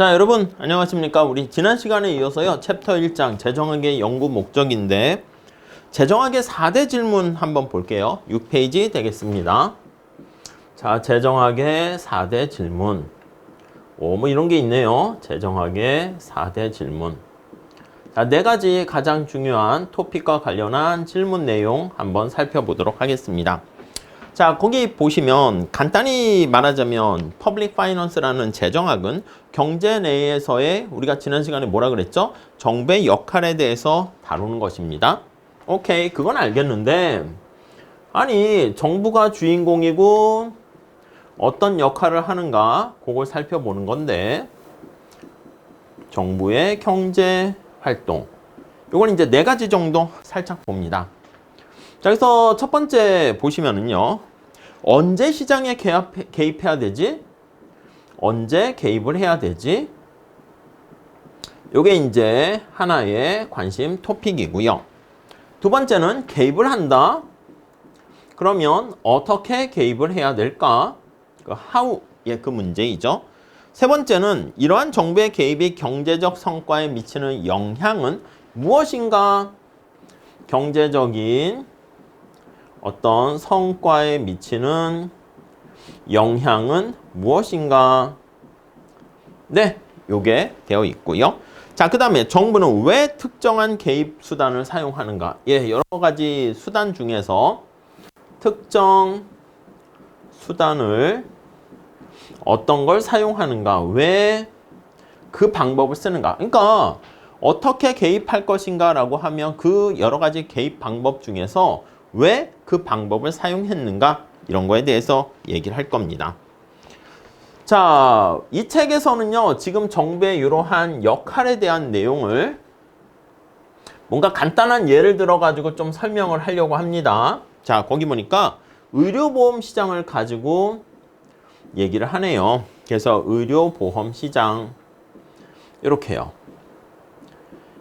자, 여러분 안녕하십니까? 우리 지난 시간에 이어서요. 챕터 1장 재정학의 연구 목적인데 재정학의 4대 질문 한번 볼게요. 6페이지 되겠습니다. 자, 재정학의 4대 질문. 뭐 이런 게 있네요. 재정학의 4대 질문. 자, 4가지 가장 중요한 토픽과 관련한 질문 내용 한번 살펴보도록 하겠습니다. 자, 거기 보시면 간단히 말하자면 퍼블릭 파이낸스라는 재정학은 경제 내에서의 우리가 지난 시간에 뭐라 그랬죠? 정부의 역할에 대해서 다루는 것입니다. 오케이, 그건 알겠는데 아니 정부가 주인공이고 어떤 역할을 하는가 그걸 살펴보는 건데 정부의 경제 활동 이건 이제 4가지 정도 살짝 봅니다. 자, 그래서 첫 번째 보시면은요. 언제 시장에 개입해야 되지? 언제 개입을 해야 되지? 요게 이제 하나의 관심 토픽이고요. 두 번째는 개입을 한다. 그러면 어떻게 개입을 해야 될까? 그 how의 그 문제이죠. 세 번째는 이러한 정부의 개입이 경제적 성과에 미치는 영향은 무엇인가? 경제적인 어떤 성과에 미치는 영향은 무엇인가? 네, 요게 되어 있고요. 자, 그 다음에 정부는 왜 특정한 개입 수단을 사용하는가? 예, 여러 가지 수단 중에서 특정 수단을 어떤 걸 사용하는가? 왜 그 방법을 쓰는가? 그러니까 어떻게 개입할 것인가 라고 하면 그 여러 가지 개입 방법 중에서 왜 그 방법을 사용했는가? 이런 거에 대해서 얘기를 할 겁니다. 자, 이 책에서는요, 지금 정부의 이러한 역할에 대한 내용을 뭔가 간단한 예를 들어가지고 좀 설명을 하려고 합니다. 자, 거기 보니까 의료보험 시장을 가지고 얘기를 하네요. 그래서 의료보험 시장, 이렇게요.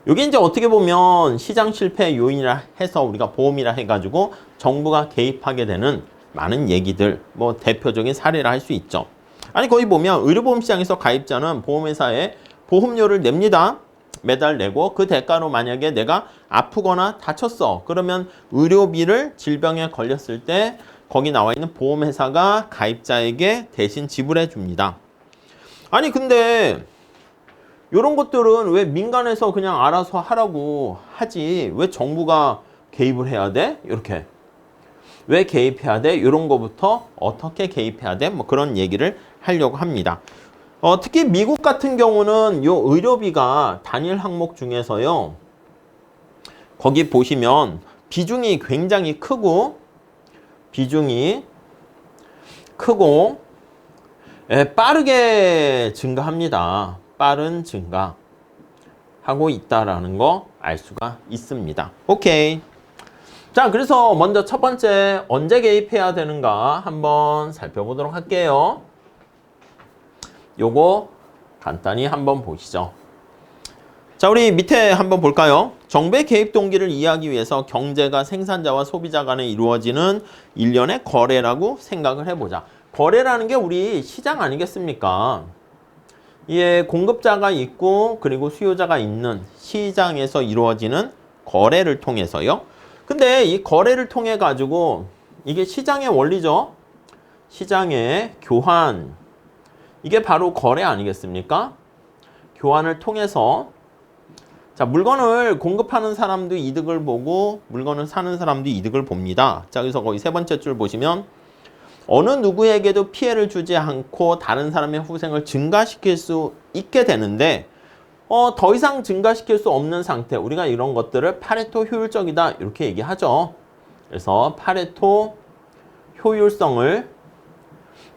이게 이제 어떻게 보면 시장 실패 요인이라 해서 우리가 보험이라 해가지고 정부가 개입하게 되는 많은 얘기들, 뭐 대표적인 사례라 할 수 있죠. 아니, 거기 보면 의료보험 시장에서 가입자는 보험회사에 보험료를 냅니다. 매달 내고 그 대가로 만약에 내가 아프거나 다쳤어. 그러면 의료비를 질병에 걸렸을 때 거기 나와 있는 보험회사가 가입자에게 대신 지불해 줍니다. 아니, 근데 이런 것들은 왜 민간에서 그냥 알아서 하라고 하지 왜 정부가 개입을 해야 돼? 이렇게. 왜 개입해야 돼? 이런 거부터 어떻게 개입해야 돼? 뭐 그런 얘기를 하려고 합니다. 특히 미국 같은 경우는 요 의료비가 단일 항목 중에서요. 거기 보시면 비중이 굉장히 크고 빠르게 증가합니다. 빠른 증가하고 있다라는 거 알 수가 있습니다. 오케이. 자, 그래서 먼저 첫 번째 언제 개입해야 되는가 한번 살펴보도록 할게요. 요거 간단히 한번 보시죠. 자, 우리 밑에 한번 볼까요? 정부의 개입 동기를 이해하기 위해서 경제가 생산자와 소비자 간에 이루어지는 일련의 거래라고 생각을 해보자. 거래라는 게 우리 시장 아니겠습니까? 예, 공급자가 있고 그리고 수요자가 있는 시장에서 이루어지는 거래를 통해서요. 근데 이 거래를 통해 가지고 이게 시장의 원리죠. 시장의 교환. 이게 바로 거래 아니겠습니까? 교환을 통해서 자, 물건을 공급하는 사람도 이득을 보고 물건을 사는 사람도 이득을 봅니다. 자, 그래서 거기 세 번째 줄 보시면 어느 누구에게도 피해를 주지 않고 다른 사람의 후생을 증가시킬 수 있게 되는데 더 이상 증가시킬 수 없는 상태, 우리가 이런 것들을 파레토 효율적이다 이렇게 얘기하죠. 그래서 파레토 효율성을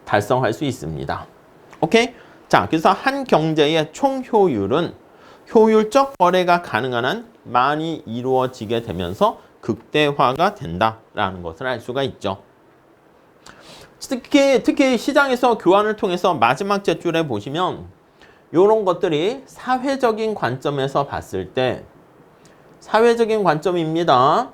달성할 수 있습니다. 오케이? 자, 그래서 한 경제의 총 효율은 효율적 거래가 가능한 한 많이 이루어지게 되면서 극대화가 된다라는 것을 알 수가 있죠. 특히 시장에서 교환을 통해서 마지막 제줄에 보시면 이런 것들이 사회적인 관점에서 봤을 때 사회적인 관점입니다.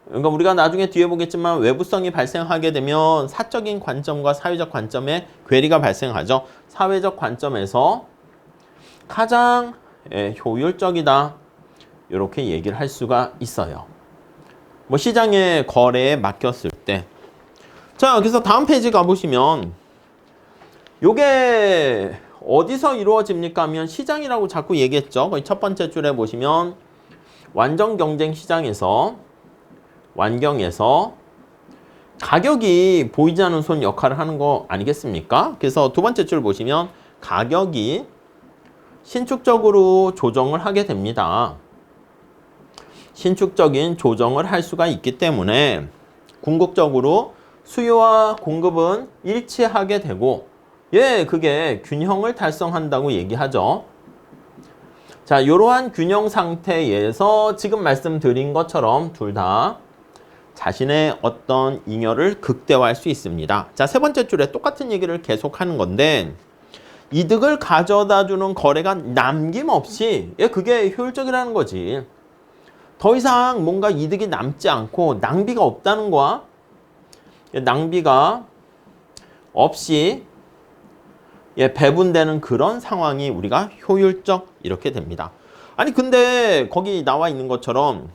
그러니까 우리가 나중에 뒤에 보겠지만 외부성이 발생하게 되면 사적인 관점과 사회적 관점에 괴리가 발생하죠. 사회적 관점에서 가장 효율적이다. 이렇게 얘기를 할 수가 있어요. 뭐 시장의 거래에 맡겼을 때. 자, 그래서 다음 페이지 가보시면 요게 어디서 이루어집니까 하면 시장이라고 자꾸 얘기했죠. 거기 첫 번째 줄에 보시면 완전 경쟁 시장에서 완경에서 가격이 보이지 않는 손 역할을 하는 거 아니겠습니까? 그래서 두 번째 줄 보시면 가격이 신축적으로 조정을 하게 됩니다. 신축적인 조정을 할 수가 있기 때문에 궁극적으로 수요와 공급은 일치하게 되고 그게 균형을 달성한다고 얘기하죠. 자, 이러한 균형 상태에서 지금 말씀드린 것처럼 둘 다 자신의 어떤 잉여를 극대화할 수 있습니다. 자, 세 번째 줄에 똑같은 얘기를 계속하는 건데 이득을 가져다 주는 거래가 남김없이 그게 효율적이라는 거지. 더 이상 뭔가 이득이 남지 않고 낭비가 없다는 거야. 낭비가 없이 배분되는 그런 상황이 우리가 효율적 이렇게 됩니다. 아니 근데 거기 나와 있는 것처럼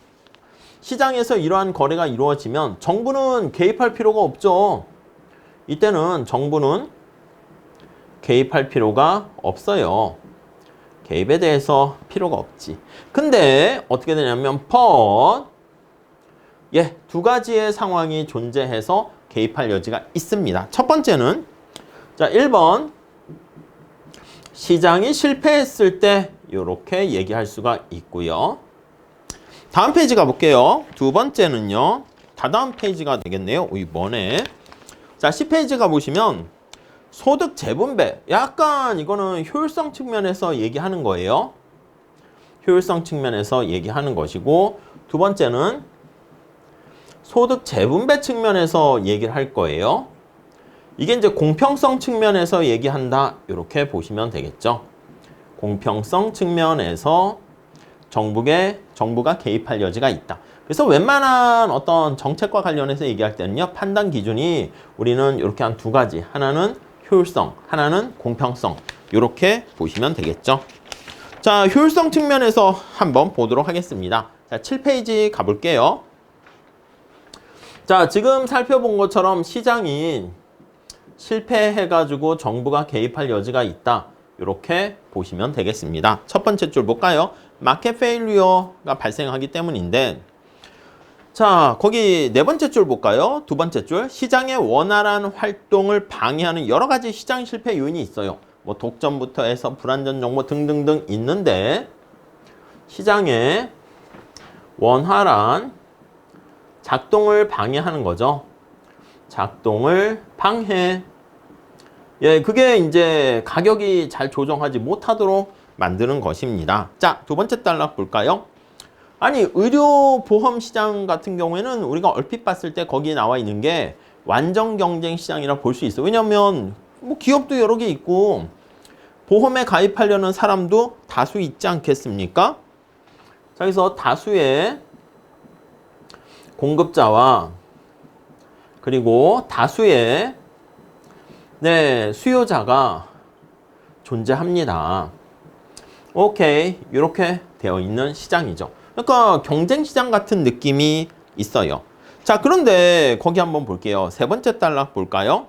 시장에서 이러한 거래가 이루어지면 정부는 개입할 필요가 없죠. 이때는 정부는 개입할 필요가 없어요. 개입에 대해서 필요가 없지. 근데 어떻게 되냐면 두 가지의 상황이 존재해서 개입할 여지가 있습니다. 첫 번째는 자 1번 시장이 실패했을 때 이렇게 얘기할 수가 있고요. 다음 페이지 가볼게요. 두 번째는요. 다다음 페이지가 되겠네요. 이번에 자 10페이지 가보시면 소득 재분배. 약간 이거는 효율성 측면에서 얘기하는 거예요. 효율성 측면에서 얘기하는 것이고 두 번째는 소득 재분배 측면에서 얘기를 할 거예요. 이게 이제 공평성 측면에서 얘기한다. 이렇게 보시면 되겠죠. 공평성 측면에서 정부가 개입할 여지가 있다. 그래서 웬만한 어떤 정책과 관련해서 얘기할 때는요. 판단 기준이 우리는 이렇게 한 두 가지. 하나는 효율성, 하나는 공평성. 이렇게 보시면 되겠죠. 자, 효율성 측면에서 한번 보도록 하겠습니다. 자, 7페이지 가볼게요. 자, 지금 살펴본 것처럼 시장이 실패해가지고 정부가 개입할 여지가 있다. 이렇게 보시면 되겠습니다. 첫 번째 줄 볼까요? 마켓 페일리어가 발생하기 때문인데 자, 거기 네 번째 줄 볼까요? 두 번째 줄 시장의 원활한 활동을 방해하는 여러 가지 시장 실패 요인이 있어요. 뭐 독점부터 해서 불안전 정보 등등등 있는데 시장의 원활한 작동을 방해하는 거죠. 작동을 방해. 그게 이제 가격이 잘 조정하지 못하도록 만드는 것입니다. 자, 두 번째 단락 볼까요? 아니, 의료보험 시장 같은 경우에는 우리가 얼핏 봤을 때 거기에 나와 있는 게 완전 경쟁 시장이라 볼 수 있어요. 왜냐면 뭐 기업도 여러 개 있고 보험에 가입하려는 사람도 다수 있지 않겠습니까? 자, 그래서 다수의 공급자와 그리고 다수의 수요자가 존재합니다. 오케이, 이렇게 되어 있는 시장이죠. 그러니까 경쟁 시장 같은 느낌이 있어요. 자, 그런데 거기 한번 볼게요. 세 번째 단락 볼까요?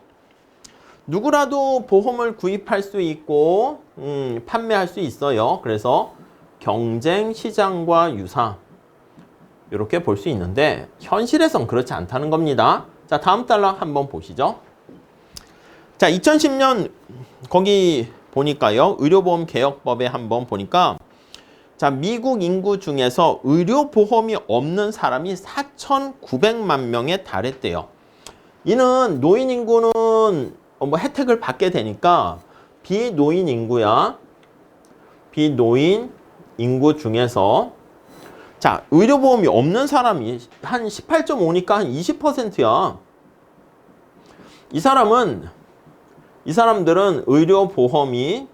누구라도 보험을 구입할 수 있고 판매할 수 있어요. 그래서 경쟁 시장과 유사 이렇게 볼 수 있는데 현실에선 그렇지 않다는 겁니다. 자, 다음 단락 한번 보시죠. 자, 2010년 거기 보니까요. 의료보험 개혁법에 한번 보니까 자, 미국 인구 중에서 의료보험이 없는 사람이 4,900만 명에 달했대요. 이는 노인 인구는 뭐 혜택을 받게 되니까 비노인 인구야. 비노인 인구 중에서 자, 의료보험이 없는 사람이 한 18.5니까 한 20%야. 이 사람들은 의료보험이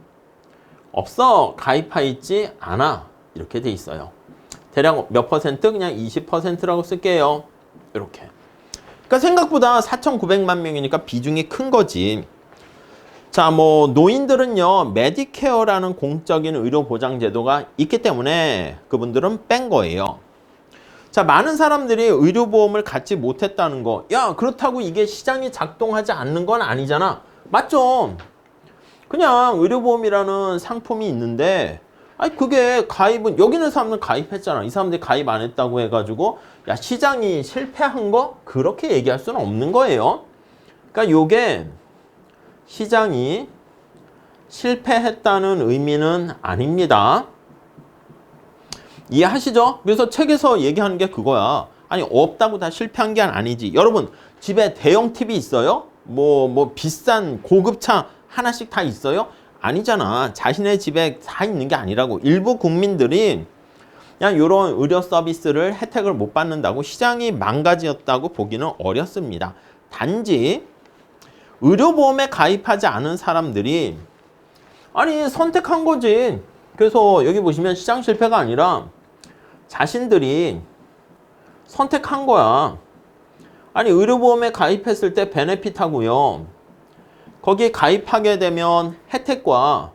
없어. 가입해 있지 않아. 이렇게 돼 있어요. 대략 몇 퍼센트? 그냥 20%라고 쓸게요. 이렇게. 그러니까 생각보다 4,900만 명이니까 비중이 큰 거지. 자, 뭐 노인들은요 메디케어라는 공적인 의료보장제도가 있기 때문에 그분들은 뺀 거예요. 자, 많은 사람들이 의료보험을 갖지 못했다는 거. 야, 그렇다고 이게 시장이 작동하지 않는 건 아니잖아. 맞죠? 그냥 의료보험이라는 상품이 있는데 아니 그게 가입은 여기 있는 사람은 가입했잖아. 이 사람들이 가입 안 했다고 해가지고 야 시장이 실패한 거? 그렇게 얘기할 수는 없는 거예요. 그러니까 요게 시장이 실패했다는 의미는 아닙니다. 이해하시죠? 그래서 책에서 얘기하는 게 그거야. 아니 없다고 다 실패한 게 아니지. 여러분 집에 대형 TV 있어요? 뭐 비싼 고급차 하나씩 다 있어요? 아니잖아. 자신의 집에 다 있는 게 아니라고. 일부 국민들이 그냥 이런 의료 서비스를 혜택을 못 받는다고 시장이 망가졌다고 보기는 어렵습니다. 단지 의료보험에 가입하지 않은 사람들이 아니 선택한 거지. 그래서 여기 보시면 시장 실패가 아니라 자신들이 선택한 거야. 아니 의료보험에 가입했을 때 베네핏하고요. 거기에 가입하게 되면 혜택과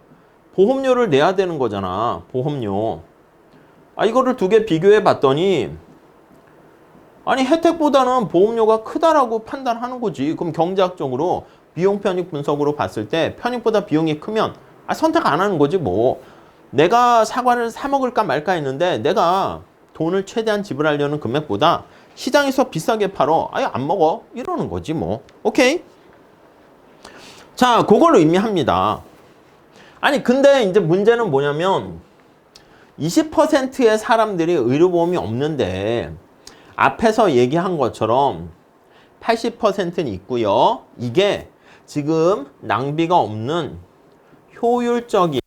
보험료를 내야 되는 거잖아. 보험료. 이거를 두 개 비교해 봤더니 아니 혜택보다는 보험료가 크다라고 판단하는 거지. 그럼 경제학적으로 비용 편익 분석으로 봤을 때 편익보다 비용이 크면 선택 안 하는 거지 뭐. 내가 사과를 사 먹을까 말까 했는데 내가 돈을 최대한 지불하려는 금액보다 시장에서 비싸게 팔어. 아예 안 먹어. 이러는 거지 뭐. 오케이? 자, 그걸 의미합니다. 아니 근데 이제 문제는 뭐냐면 20%의 사람들이 의료보험이 없는데 앞에서 얘기한 것처럼 80%는 있고요. 이게 지금 낭비가 없는 효율적인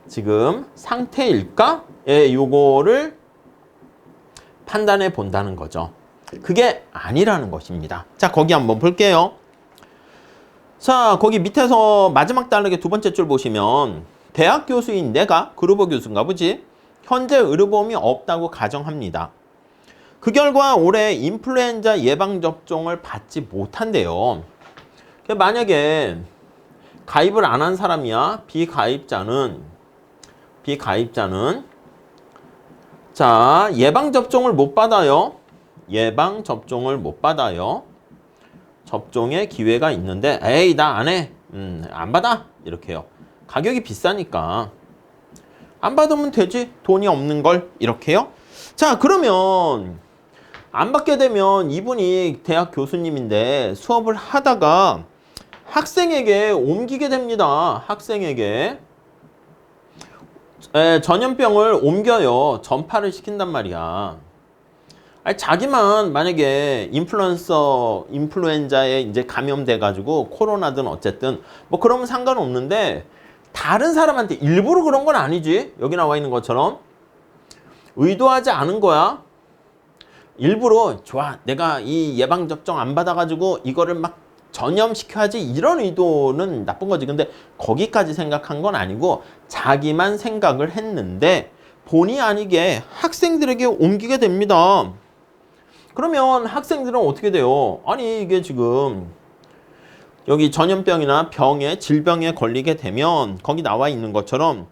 지금 상태일까? 예, 요거를 판단해 본다는 거죠. 그게 아니라는 것입니다. 자, 거기 한번 볼게요. 자, 거기 밑에서 마지막 단락의 두 번째 줄 보시면 대학 교수인 내가 그루버 교수인가 보지? 현재 의료보험이 없다고 가정합니다. 그 결과 올해 인플루엔자 예방접종을 받지 못한대요. 만약에 가입을 안 한 사람이야. 비가입자는 자, 예방접종을 못 받아요. 예방접종을 못 받아요. 접종의 기회가 있는데 에이 나 안 해. 안 받아. 이렇게요. 가격이 비싸니까 안 받으면 되지. 돈이 없는 걸. 이렇게요. 자, 그러면 안 받게 되면 이분이 대학 교수님인데 수업을 하다가 학생에게 옮기게 됩니다. 학생에게 전염병을 옮겨요. 전파를 시킨단 말이야. 아니, 자기만 만약에 인플루엔자에 이제 감염돼가지고 코로나든 어쨌든 뭐 그러면 상관없는데 다른 사람한테 일부러 그런 건 아니지. 여기 나와 있는 것처럼 의도하지 않은 거야. 일부러 좋아. 내가 이 예방접종 안 받아가지고 이거를 막 전염시켜야지 이런 의도는 나쁜 거지. 근데 거기까지 생각한 건 아니고 자기만 생각을 했는데 본의 아니게 학생들에게 옮기게 됩니다. 그러면 학생들은 어떻게 돼요? 아니 이게 지금 여기 전염병이나 병에 질병에 걸리게 되면 거기 나와 있는 것처럼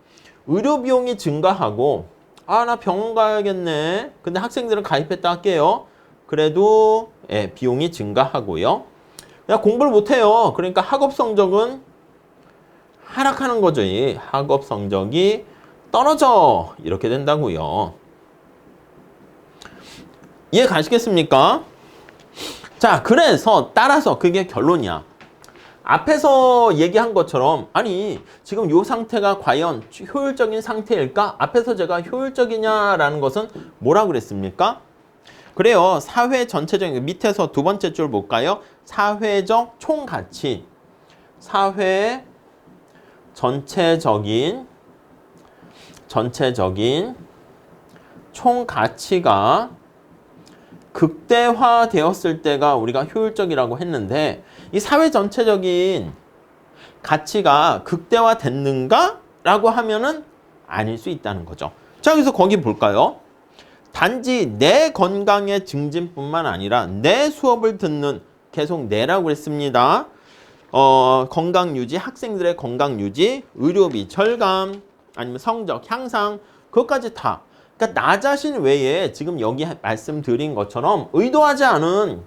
의료 비용이 증가하고 나 병원 가야겠네. 근데 학생들은 가입했다 할게요. 그래도 비용이 증가하고요. 그냥 공부를 못해요. 그러니까 학업 성적은 하락하는 거죠. 학업 성적이 떨어져. 이렇게 된다고요. 이해 가시겠습니까? 자, 그래서 따라서 그게 결론이야. 앞에서 얘기한 것처럼 아니 지금 이 상태가 과연 효율적인 상태일까? 앞에서 제가 효율적이냐라는 것은 뭐라고 그랬습니까? 그래요. 사회 전체적인 밑에서 두 번째 줄 볼까요? 사회적 총가치. 사회 전체적인 총가치가 극대화되었을 때가 우리가 효율적이라고 했는데 이 사회 전체적인 가치가 극대화됐는가? 라고 하면은 아닐 수 있다는 거죠. 자, 그래서 거기 볼까요? 단지 내 건강의 증진뿐만 아니라 내 수업을 듣는 계속 내라고 했습니다. 건강 유지, 학생들의 건강 유지, 의료비 절감, 아니면 성적 향상, 그것까지 다. 그러니까 나 자신 외에 지금 여기 말씀드린 것처럼 의도하지 않은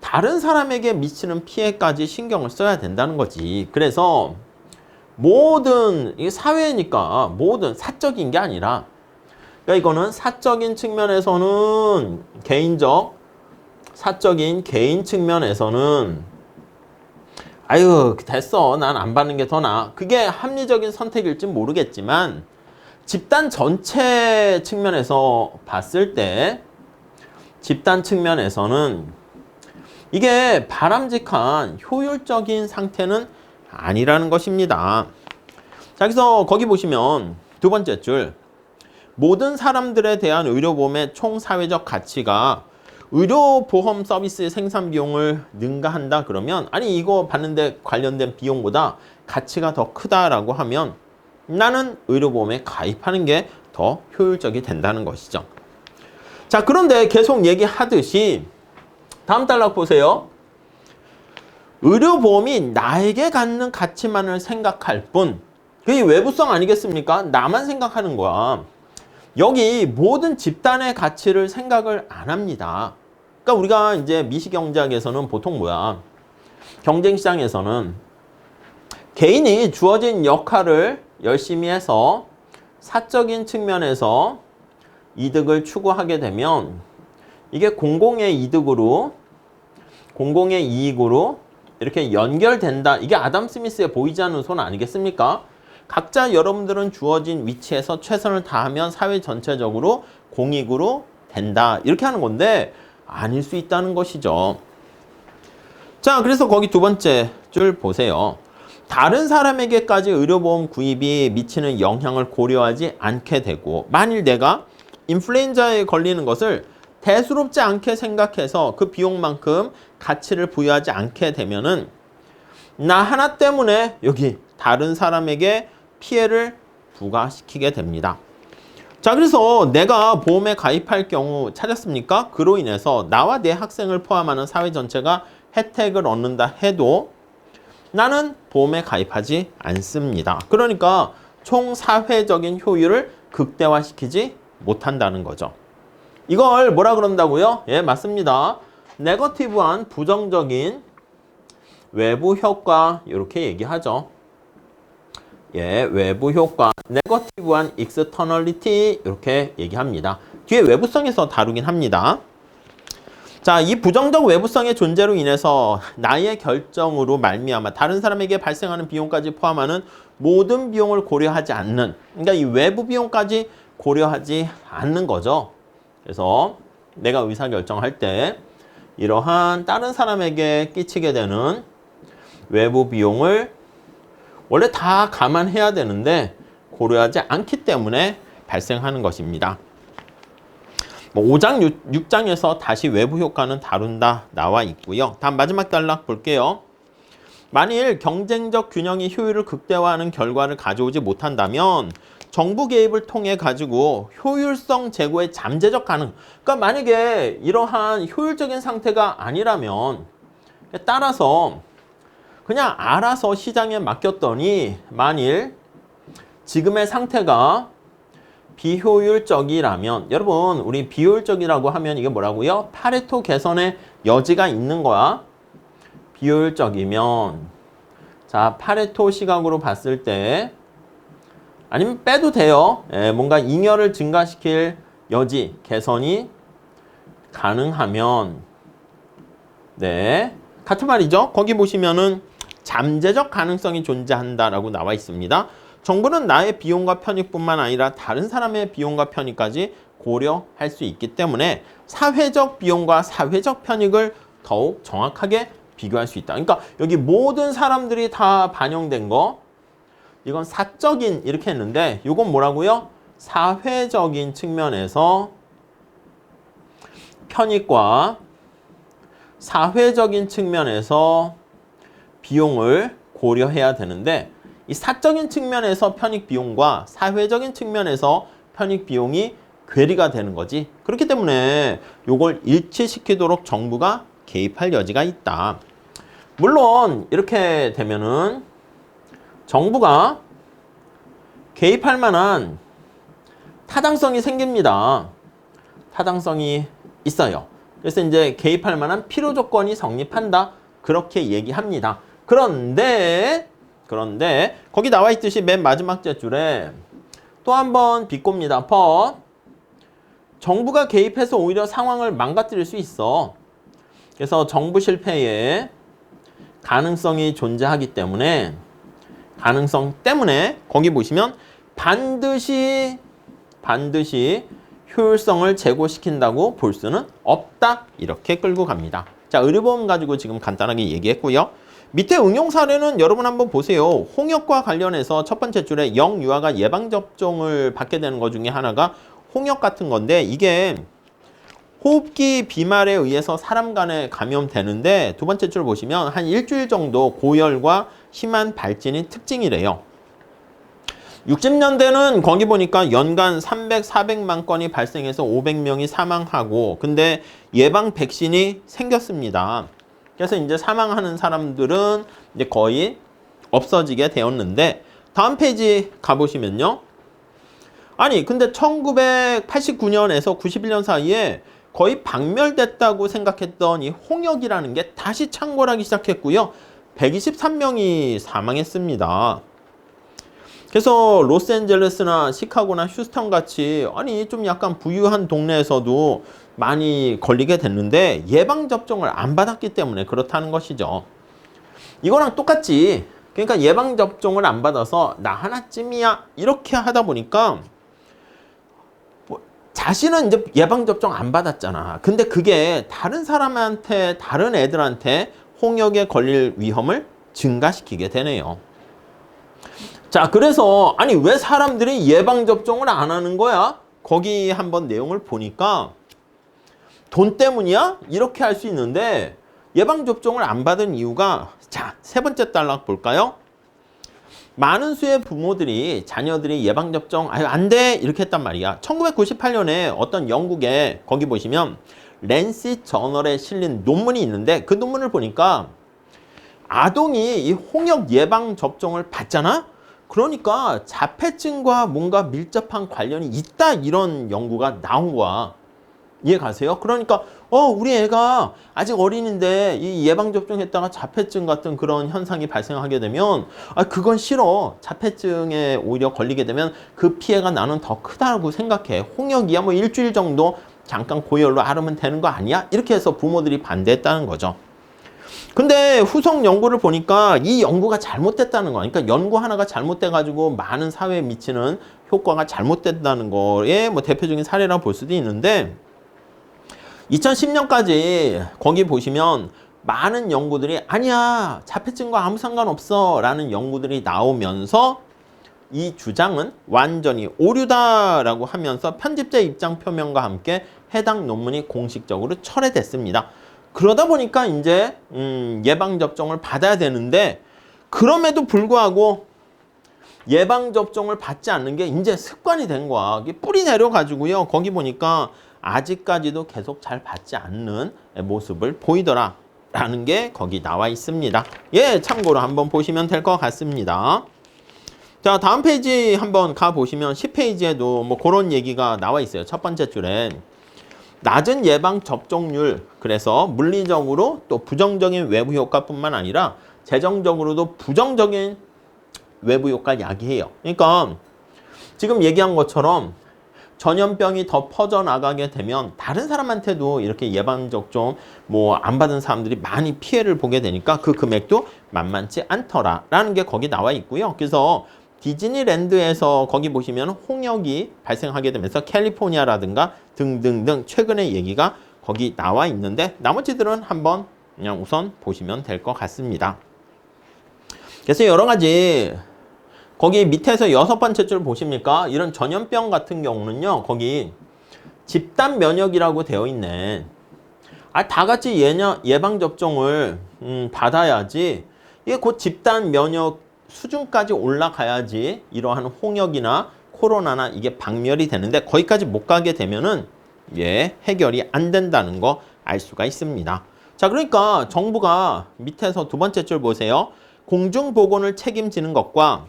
다른 사람에게 미치는 피해까지 신경을 써야 된다는 거지. 그래서 모든, 이게 사회니까 모든 사적인 게 아니라, 그러니까 이거는 사적인 측면에서는 사적인 개인 측면에서는 아유 됐어 난 안 받는 게 더 나아. 그게 합리적인 선택일지 모르겠지만 집단 전체 측면에서 봤을 때 집단 측면에서는 이게 바람직한 효율적인 상태는 아니라는 것입니다. 자, 그래서 거기 보시면 두 번째 줄 모든 사람들에 대한 의료보험의 총 사회적 가치가 의료보험 서비스의 생산 비용을 능가한다 그러면 아니 이거 받는데 관련된 비용보다 가치가 더 크다라고 하면 나는 의료보험에 가입하는 게 더 효율적이 된다는 것이죠. 자, 그런데 계속 얘기하듯이 다음 단락 보세요. 의료보험이 나에게 갖는 가치만을 생각할 뿐 그게 외부성 아니겠습니까? 나만 생각하는 거야. 여기 모든 집단의 가치를 생각을 안 합니다. 그러니까 우리가 이제 미시경제학에서는 보통 뭐야? 경쟁시장에서는 개인이 주어진 역할을 열심히 해서 사적인 측면에서 이득을 추구하게 되면 이게 공공의 이득으로, 공공의 이익으로 이렇게 연결된다. 이게 아담 스미스의 보이지 않는 손 아니겠습니까? 각자 여러분들은 주어진 위치에서 최선을 다하면 사회 전체적으로 공익으로 된다. 이렇게 하는 건데 아닐 수 있다는 것이죠. 자, 그래서 거기 두 번째 줄 보세요. 다른 사람에게까지 의료보험 구입이 미치는 영향을 고려하지 않게 되고 만일 내가 인플루엔자에 걸리는 것을 대수롭지 않게 생각해서 그 비용만큼 가치를 부여하지 않게 되면은 나 하나 때문에 여기 다른 사람에게 피해를 부과시키게 됩니다. 자, 그래서 내가 보험에 가입할 경우 찾았습니까? 그로 인해서 나와 내 학생을 포함하는 사회 전체가 혜택을 얻는다 해도 나는 보험에 가입하지 않습니다. 그러니까 총 사회적인 효율을 극대화시키지 못한다는 거죠. 이걸 뭐라 그런다고요? 예, 맞습니다. 네거티브한 부정적인 외부 효과 이렇게 얘기하죠. 예, 외부 효과, 네거티브한 익스터널리티 이렇게 얘기합니다. 뒤에 외부성에서 다루긴 합니다. 자, 이 부정적 외부성의 존재로 인해서 나의 결정으로 말미암아 다른 사람에게 발생하는 비용까지 포함하는 모든 비용을 고려하지 않는, 그러니까 이 외부 비용까지 고려하지 않는 거죠. 그래서 내가 의사결정할 때 이러한 다른 사람에게 끼치게 되는 외부 비용을 원래 다 감안해야 되는데 고려하지 않기 때문에 발생하는 것입니다. 5장, 6장에서 다시 외부 효과는 다룬다 나와 있고요. 다음 마지막 단락 볼게요. 만일 경쟁적 균형이 효율을 극대화하는 결과를 가져오지 못한다면 정부 개입을 통해 가지고 효율성 제고의 잠재적 가능. 그러니까 만약에 이러한 효율적인 상태가 아니라면 따라서 그냥 알아서 시장에 맡겼더니 만일 지금의 상태가 비효율적이라면 여러분 우리 비효율적이라고 하면 이게 뭐라고요? 파레토 개선의 여지가 있는 거야. 비효율적이면 자 파레토 시각으로 봤을 때 아니면 빼도 돼요. 예, 뭔가 잉여를 증가시킬 여지 개선이 가능하면 네 같은 말이죠. 거기 보시면은 잠재적 가능성이 존재한다라고 나와 있습니다. 정부는 나의 비용과 편익뿐만 아니라 다른 사람의 비용과 편익까지 고려할 수 있기 때문에 사회적 비용과 사회적 편익을 더욱 정확하게 비교할 수 있다. 그러니까 여기 모든 사람들이 다 반영된 거 이건 사적인 이렇게 했는데 이건 뭐라고요? 사회적인 측면에서 편익과 사회적인 측면에서 비용을 고려해야 되는데 이 사적인 측면에서 편익 비용과 사회적인 측면에서 편익 비용이 괴리가 되는 거지. 그렇기 때문에 이걸 일치시키도록 정부가 개입할 여지가 있다. 물론 이렇게 되면은 정부가 개입할 만한 타당성이 생깁니다. 타당성이 있어요. 그래서 이제 개입할 만한 필요 조건이 성립한다. 그렇게 얘기합니다. 그런데 거기 나와 있듯이 맨 마지막 줄에 또 한 번 비꼽니다. but 정부가 개입해서 오히려 상황을 망가뜨릴 수 있어. 그래서 정부 실패의 가능성이 존재하기 때문에 거기 보시면 반드시 효율성을 제고시킨다고 볼 수는 없다. 이렇게 끌고 갑니다. 자, 의료보험 가지고 지금 간단하게 얘기했고요. 밑에 응용 사례는 여러분 한번 보세요. 홍역과 관련해서 첫 번째 줄에 영유아가 예방접종을 받게 되는 것 중에 하나가 홍역 같은 건데 이게 호흡기 비말에 의해서 사람 간에 감염되는데 두 번째 줄 보시면 한 일주일 정도 고열과 심한 발진이 특징이래요. 60년대는 거기 보니까 연간 300, 400만 건이 발생해서 500명이 사망하고 근데 예방 백신이 생겼습니다. 그래서 이제 사망하는 사람들은 이제 거의 없어지게 되었는데 다음 페이지 가보시면요. 아니 근데 1989년에서 91년 사이에 거의 박멸됐다고 생각했던 이 홍역이라는 게 다시 창궐하기 시작했고요. 123명이 사망했습니다. 그래서 로스앤젤레스나 시카고나 휴스턴 같이 아니 좀 약간 부유한 동네에서도 많이 걸리게 됐는데 예방접종을 안 받았기 때문에 그렇다는 것이죠. 이거랑 똑같지. 그러니까 예방접종을 안 받아서 나 하나쯤이야 이렇게 하다 보니까 자신은 이제 예방접종 안 받았잖아. 근데 그게 다른 사람한테 다른 애들한테 홍역에 걸릴 위험을 증가시키게 되네요. 자, 그래서 아니 왜 사람들이 예방접종을 안 하는 거야? 거기 한번 내용을 보니까 돈 때문이야? 이렇게 할 수 있는데 예방접종을 안 받은 이유가 자, 세 번째 단락 볼까요? 많은 수의 부모들이 자녀들이 예방접종 아유 안 돼 이렇게 했단 말이야. 1998년에 어떤 영국에 거기 보시면 랜싯 저널에 실린 논문이 있는데 그 논문을 보니까 아동이 이 홍역 예방 접종을 받잖아? 그러니까 자폐증과 뭔가 밀접한 관련이 있다 이런 연구가 나온 거야. 이해 가세요? 그러니까 우리 애가 아직 어린인데 이 예방접종 했다가 자폐증 같은 그런 현상이 발생하게 되면 그건 싫어. 자폐증에 오히려 걸리게 되면 그 피해가 나는 더 크다고 생각해. 홍역이야 뭐 일주일 정도 잠깐 고열로 앓으면 되는 거 아니야? 이렇게 해서 부모들이 반대했다는 거죠. 근데 후속 연구를 보니까 이 연구가 잘못됐다는 거야. 그러니까 연구 하나가 잘못돼가지고 많은 사회에 미치는 효과가 잘못됐다는 거에 뭐 대표적인 사례라고 볼 수도 있는데 2010년까지 거기 보시면 많은 연구들이 아니야 자폐증과 아무 상관없어 라는 연구들이 나오면서 이 주장은 완전히 오류다라고 하면서 편집자 입장 표명과 함께 해당 논문이 공식적으로 철회됐습니다. 그러다 보니까 이제 예방접종을 받아야 되는데 그럼에도 불구하고 예방접종을 받지 않는 게 이제 습관이 된 거야. 이게 뿌리 내려가지고요. 거기 보니까 아직까지도 계속 잘 받지 않는 모습을 보이더라 라는 게 거기 나와 있습니다. 예, 참고로 한번 보시면 될 것 같습니다. 자, 다음 페이지 한번 가보시면 10페이지에도 뭐 그런 얘기가 나와 있어요. 첫 번째 줄에 낮은 예방 접종률, 그래서 물리적으로 또 부정적인 외부 효과뿐만 아니라 재정적으로도 부정적인 외부 효과를 야기해요. 그러니까 지금 얘기한 것처럼 전염병이 더 퍼져나가게 되면 다른 사람한테도 이렇게 예방접종 뭐 안 받은 사람들이 많이 피해를 보게 되니까 그 금액도 만만치 않더라라는 게 거기 나와 있고요. 그래서 디즈니랜드에서 거기 보시면 홍역이 발생하게 되면서 캘리포니아라든가 등등등 최근의 얘기가 거기 나와 있는데 나머지들은 한번 그냥 우선 보시면 될 것 같습니다. 그래서 여러 가지 거기 밑에서 6번째 줄 보십니까? 이런 전염병 같은 경우는요. 거기 집단 면역이라고 되어 있네. 다 같이 예방접종을 받아야지 이게 곧 집단 면역 수준까지 올라가야지 이러한 홍역이나 코로나나 이게 박멸이 되는데 거기까지 못 가게 되면은 해결이 안 된다는 거 알 수가 있습니다. 자, 그러니까 정부가 밑에서 두 번째 줄 보세요. 공중보건을 책임지는 것과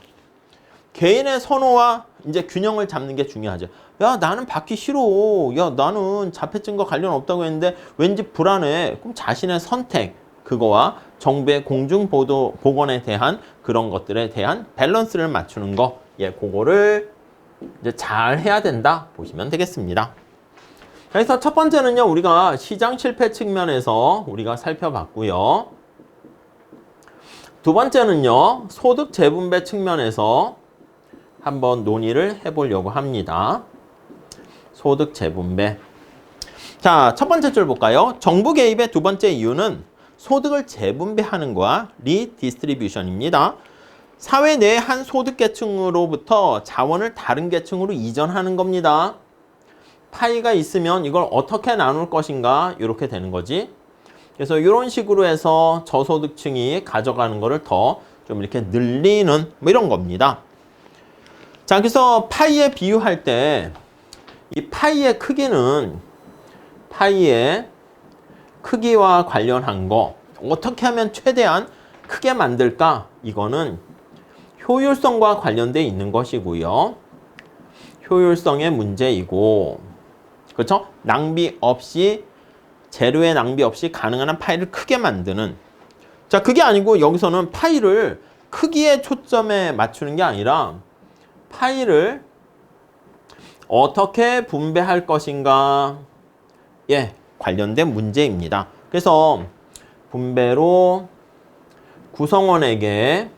개인의 선호와 이제 균형을 잡는 게 중요하죠. 야, 나는 받기 싫어. 야, 나는 자폐증과 관련 없다고 했는데 왠지 불안해. 그럼 자신의 선택, 그거와 정부의 공중보건에 대한 그런 것들에 대한 밸런스를 맞추는 거. 예, 그거를 이제 잘 해야 된다 보시면 되겠습니다. 그래서 첫 번째는요, 우리가 시장 실패 측면에서 우리가 살펴봤고요. 두 번째는요, 소득 재분배 측면에서 한번 논의를 해보려고 합니다. 소득 재분배. 자, 첫 번째 줄 볼까요? 정부 개입의 두 번째 이유는 소득을 재분배하는 거와 리디스트리뷰션입니다. 사회 내 한 소득 계층으로부터 자원을 다른 계층으로 이전하는 겁니다. 파이가 있으면 이걸 어떻게 나눌 것인가 이렇게 되는 거지. 그래서 이런 식으로 해서 저소득층이 가져가는 거를 더 좀 이렇게 늘리는 뭐 이런 겁니다. 자, 그래서 파이에 비유할 때 이 파이의 크기는 파이의 크기와 관련한 거 어떻게 하면 최대한 크게 만들까? 이거는 효율성과 관련돼 있는 것이고요. 효율성의 문제이고, 그렇죠? 낭비 없이, 재료의 낭비 없이 가능한 한 파이를 크게 만드는. 자, 그게 아니고 여기서는 파이를 크기에 초점에 맞추는 게 아니라 파이를 어떻게 분배할 것인가, 예, 관련된 문제입니다. 그래서 분배로 구성원에게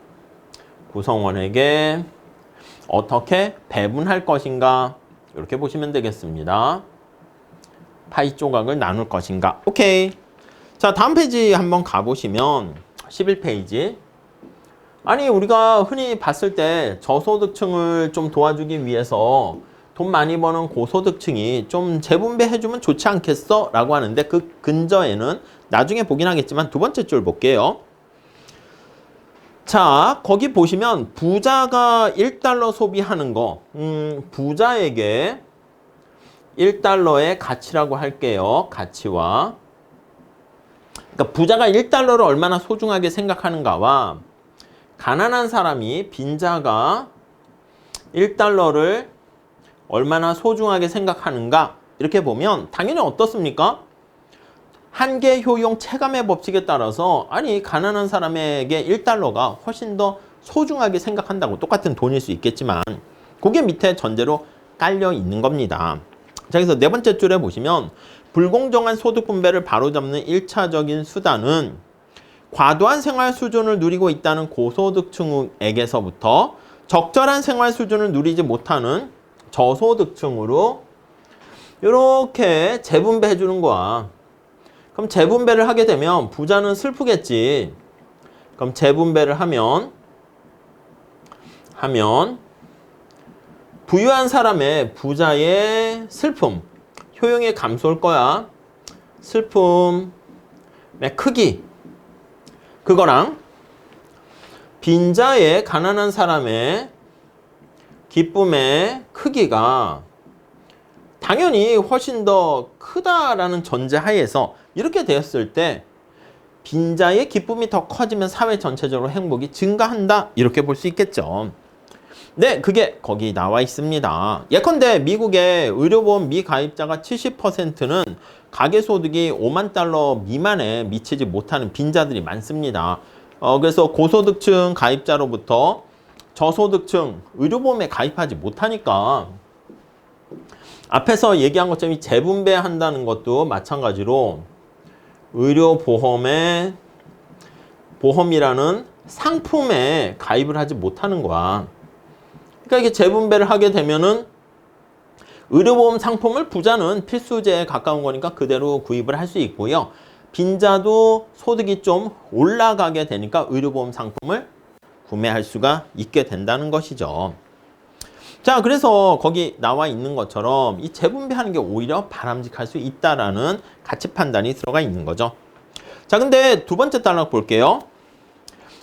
어떻게 배분할 것인가 이렇게 보시면 되겠습니다. 파이 조각을 나눌 것인가. 오케이. 자, 다음 페이지 한번 가보시면 11페이지. 아니, 우리가 흔히 봤을 때 저소득층을 좀 도와주기 위해서 돈 많이 버는 고소득층이 좀 재분배해주면 좋지 않겠어? 라고 하는데 그 근저에는 나중에 보긴 하겠지만 두 번째 줄 볼게요. 자, 거기 보시면 부자가 1달러 소비하는 거, 부자에게 1달러의 가치라고 할게요. 가치와. 그러니까 부자가 1달러를 얼마나 소중하게 생각하는가와 가난한 사람이 빈자가 1달러를 얼마나 소중하게 생각하는가 이렇게 보면 당연히 어떻습니까? 한계 효용 체감의 법칙에 따라서 아니 가난한 사람에게 1달러가 훨씬 더 소중하게 생각한다고 똑같은 돈일 수 있겠지만 그게 밑에 전제로 깔려 있는 겁니다. 자, 그래서 네 번째 줄에 보시면 불공정한 소득 분배를 바로잡는 1차적인 수단은 과도한 생활 수준을 누리고 있다는 고소득층에게서부터 적절한 생활 수준을 누리지 못하는 저소득층으로 이렇게 재분배해 주는 거야. 그럼 재분배를 하게 되면 부자는 슬프겠지. 그럼 재분배를 하면 부유한 사람의 부자의 슬픔, 효용이 감소할 거야. 슬픔의 크기, 그거랑 빈자의 가난한 사람의 기쁨의 크기가 당연히 훨씬 더 크다라는 전제하에서 이렇게 되었을 때 빈자의 기쁨이 더 커지면 사회 전체적으로 행복이 증가한다 이렇게 볼 수 있겠죠. 네, 그게 거기 나와 있습니다. 예컨대 미국의 의료보험 미가입자가 70%는 가계소득이 5만 달러 미만에 미치지 못하는 빈자들이 많습니다. 그래서 고소득층 가입자로부터 저소득층 의료보험에 가입하지 못하니까 앞에서 얘기한 것처럼 이 재분배한다는 것도 마찬가지로 의료보험의 보험이라는 상품에 가입을 하지 못하는 거야. 그러니까 이게 재분배를 하게 되면은 의료보험 상품을 부자는 필수제에 가까운 거니까 그대로 구입을 할 수 있고요. 빈자도 소득이 좀 올라가게 되니까 의료보험 상품을 구매할 수가 있게 된다는 것이죠. 자, 그래서 거기 나와 있는 것처럼 이 재분배하는 게 오히려 바람직할 수 있다라는 가치 판단이 들어가 있는 거죠. 자, 근데 두 번째 단락 볼게요.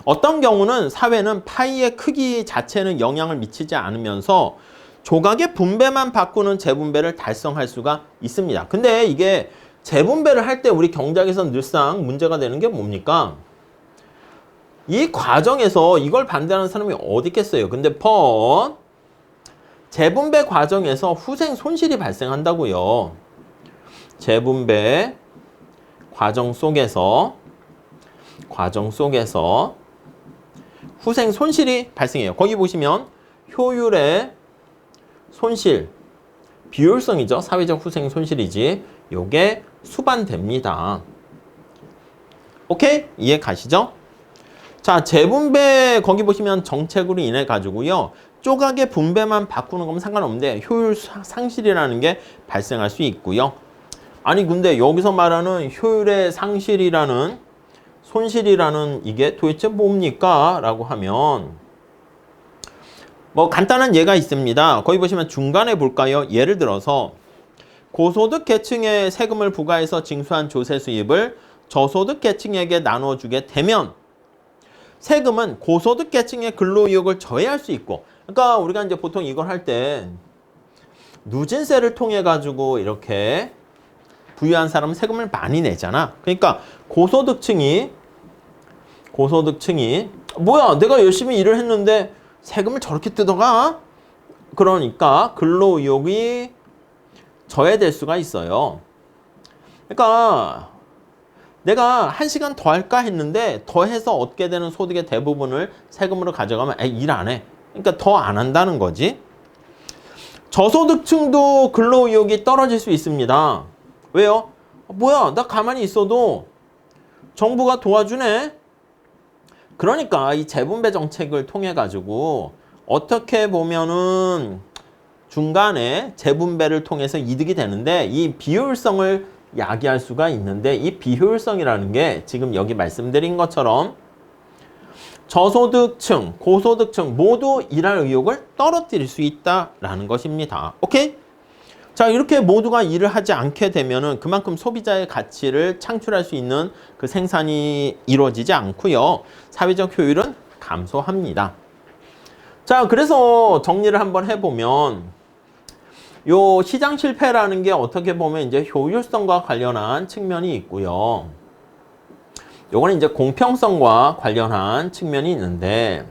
어떤 경우는 사회는 파이의 크기 자체는 영향을 미치지 않으면서 조각의 분배만 바꾸는 재분배를 달성할 수가 있습니다. 근데 이게 재분배를 할 때 우리 경작에서 늘상 문제가 되는 게 뭡니까? 이 과정에서 이걸 반대하는 사람이 어디 있겠어요? 근데 재분배 과정에서 후생 손실이 발생한다고요. 재분배 과정 속에서 후생 손실이 발생해요. 거기 보시면 효율의 손실, 비효율성이죠. 사회적 후생 손실이지. 요게 수반됩니다. 오케이? 이해 가시죠? 자, 재분배 거기 보시면 정책으로 인해 가지고요. 쪼각의 분배만 바꾸는 거면 상관없는데 효율 상실이라는 게 발생할 수 있고요. 아니 근데 여기서 말하는 효율의 상실이라는 손실이라는 이게 도대체 뭡니까? 라고 하면 뭐 간단한 예가 있습니다. 거기 보시면 중간에 볼까요? 예를 들어서 고소득 계층에 세금을 부과해서 징수한 조세 수입을 저소득 계층에게 나눠주게 되면 세금은 고소득 계층의 근로의욕을 저해할 수 있고, 그러니까 우리가 이제 보통 이걸 할 때 누진세를 통해 가지고 이렇게 부유한 사람은 세금을 많이 내잖아. 그러니까 고소득층이 뭐야 내가 열심히 일을 했는데 세금을 저렇게 뜯어가? 그러니까 근로의욕이 저해될 수가 있어요. 그러니까 내가 1시간 더 할까 했는데 더해서 얻게 되는 소득의 대부분을 세금으로 가져가면 일 안 해. 그러니까 더 안 한다는 거지. 저소득층도 근로의욕이 떨어질 수 있습니다. 왜요? 뭐야 나 가만히 있어도 정부가 도와주네. 그러니까 이 재분배 정책을 통해 가지고 어떻게 보면은 중간에 재분배를 통해서 이득이 되는데 이 비효율성을 야기할 수가 있는데 이 비효율성이라는 게 지금 여기 말씀드린 것처럼 저소득층, 고소득층 모두 일할 의욕을 떨어뜨릴 수 있다라는 것입니다. 오케이? 자, 이렇게 모두가 일을 하지 않게 되면은 그만큼 소비자의 가치를 창출할 수 있는 그 생산이 이루어지지 않고요. 사회적 효율은 감소합니다. 자, 그래서 정리를 한번 해보면 요 시장 실패라는 게 어떻게 보면 이제 효율성과 관련한 측면이 있고요. 요거는 이제 공평성과 관련한 측면이 있는데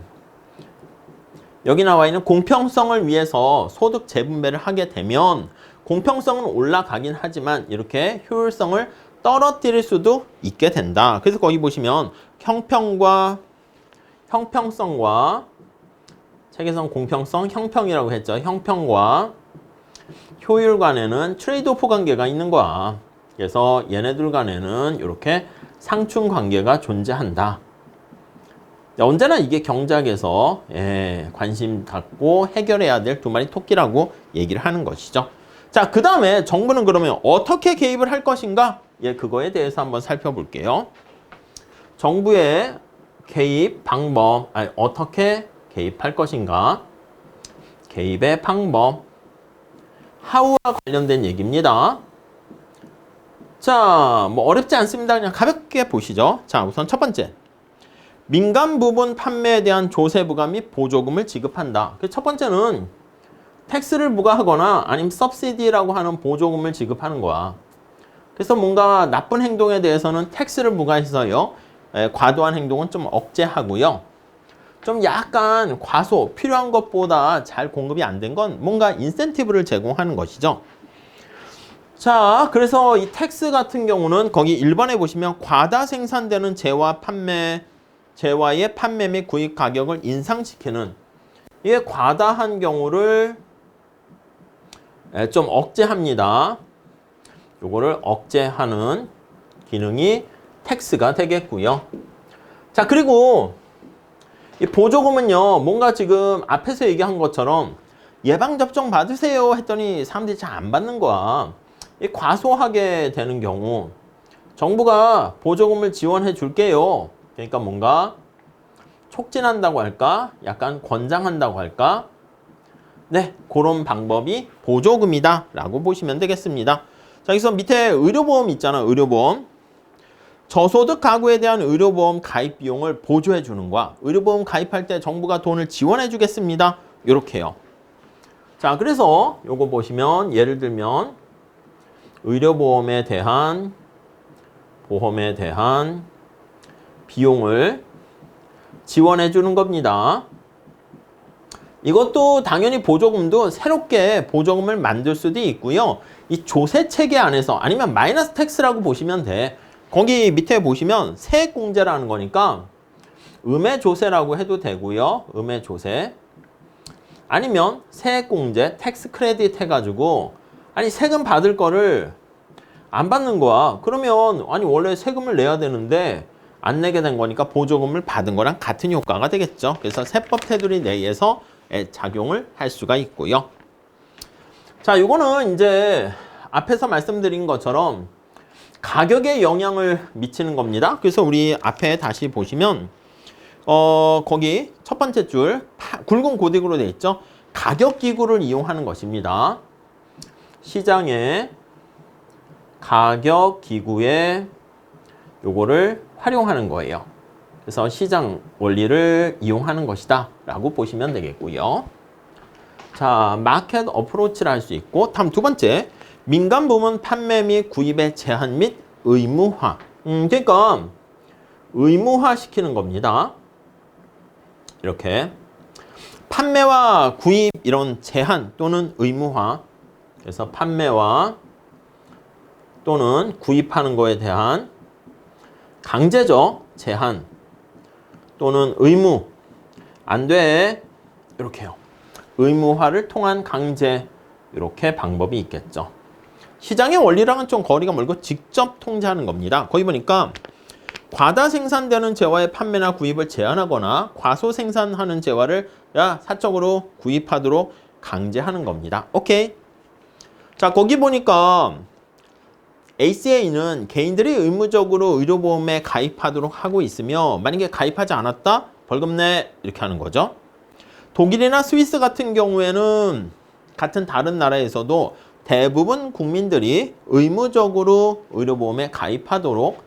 여기 나와 있는 공평성을 위해서 소득 재분배를 하게 되면 공평성은 올라가긴 하지만 이렇게 효율성을 떨어뜨릴 수도 있게 된다. 그래서 거기 보시면 형평성과 책에서는 공평성, 형평이라고 했죠. 형평과 효율 간에는 트레이드오프 관계가 있는 거야. 그래서 얘네들 간에는 이렇게 상충 관계가 존재한다. 언제나 이게 경작에서 관심 갖고 해결해야 될 두 마리 토끼라고 얘기를 하는 것이죠. 자, 그 다음에 정부는 그러면 어떻게 개입을 할 것인가? 그거에 대해서 한번 살펴볼게요. 정부의 개입 방법, 어떻게 개입할 것인가? 개입의 방법. 하우와 관련된 얘기입니다. 자, 뭐 어렵지 않습니다. 그냥 가볍게 보시죠. 자, 우선 첫 번째. 민간 부분 판매에 대한 조세 부과 및 보조금을 지급한다. 첫 번째는 텍스를 부과하거나 아니면 서브시디라고 하는 보조금을 지급하는 거야. 그래서 뭔가 나쁜 행동에 대해서는 텍스를 부과해서요. 과도한 행동은 좀 억제하고요. 좀 약간 과소, 필요한 것보다 잘 공급이 안 된 건 뭔가 인센티브를 제공하는 것이죠. 자, 그래서 이 텍스 같은 경우는 거기 1번에 보시면 과다 생산되는 재화의 판매 및 구입 가격을 인상시키는 이게 과다한 경우를 좀 억제합니다. 요거를 억제하는 기능이 텍스가 되겠고요. 자, 그리고 이 보조금은요, 뭔가 지금 앞에서 얘기한 것처럼 예방접종 받으세요 했더니 사람들이 잘 안 받는 거야. 이 과소하게 되는 경우 정부가 보조금을 지원해 줄게요. 그러니까 뭔가 촉진한다고 할까? 약간 권장한다고 할까? 네, 그런 방법이 보조금이다 라고 보시면 되겠습니다. 자, 여기서 밑에 의료보험 있잖아, 의료보험. 저소득 가구에 대한 의료보험 가입 비용을 보조해 주는 거야. 의료보험 가입할 때 정부가 돈을 지원해 주겠습니다. 이렇게요. 자, 그래서 요거 보시면 예를 들면 의료보험에 대한 비용을 지원해 주는 겁니다. 이것도 당연히 보조금도 새롭게 보조금을 만들 수도 있고요. 이 조세 체계 안에서 아니면 마이너스 텍스라고 보시면 돼. 거기 밑에 보시면 세액공제라는 거니까 음해조세라고 해도 되고요. 음해조세. 아니면 세액공제, 텍스 크레딧 해가지고 아니 세금 받을 거를 안 받는 거야. 그러면 아니 원래 세금을 내야 되는데 안 내게 된 거니까 보조금을 받은 거랑 같은 효과가 되겠죠. 그래서 세법 테두리 내에서 작용을 할 수가 있고요. 자, 이거는 이제 앞에서 말씀드린 것처럼 가격에 영향을 미치는 겁니다. 그래서 우리 앞에 다시 보시면 거기 첫 번째 줄 굵은 고딕으로 되어 있죠. 가격 기구를 이용하는 것입니다. 시장의 가격 기구에 요거를 활용하는 거예요. 그래서 시장 원리를 이용하는 것이다 라고 보시면 되겠고요. 자, 마켓 어프로치를 할 수 있고, 다음 두 번째, 민간 부문 판매 및 구입의 제한 및 의무화. 그러니까 의무화 시키는 겁니다. 이렇게 판매와 구입 이런 제한 또는 의무화. 그래서 판매와 또는 구입하는 거에 대한 강제적 제한 또는 의무. 안 돼. 이렇게요. 의무화를 통한 강제. 이렇게 방법이 있겠죠. 시장의 원리랑은 좀 거리가 멀고 직접 통제하는 겁니다. 거기 보니까 과다 생산되는 재화의 판매나 구입을 제한하거나 과소 생산하는 재화를 사적으로 구입하도록 강제하는 겁니다. 오케이. 자, 거기 보니까 ACA는 개인들이 의무적으로 의료보험에 가입하도록 하고 있으며 만약에 가입하지 않았다? 벌금 내 이렇게 하는 거죠. 독일이나 스위스 같은 경우에는 같은 다른 나라에서도 대부분 국민들이 의무적으로 의료보험에 가입하도록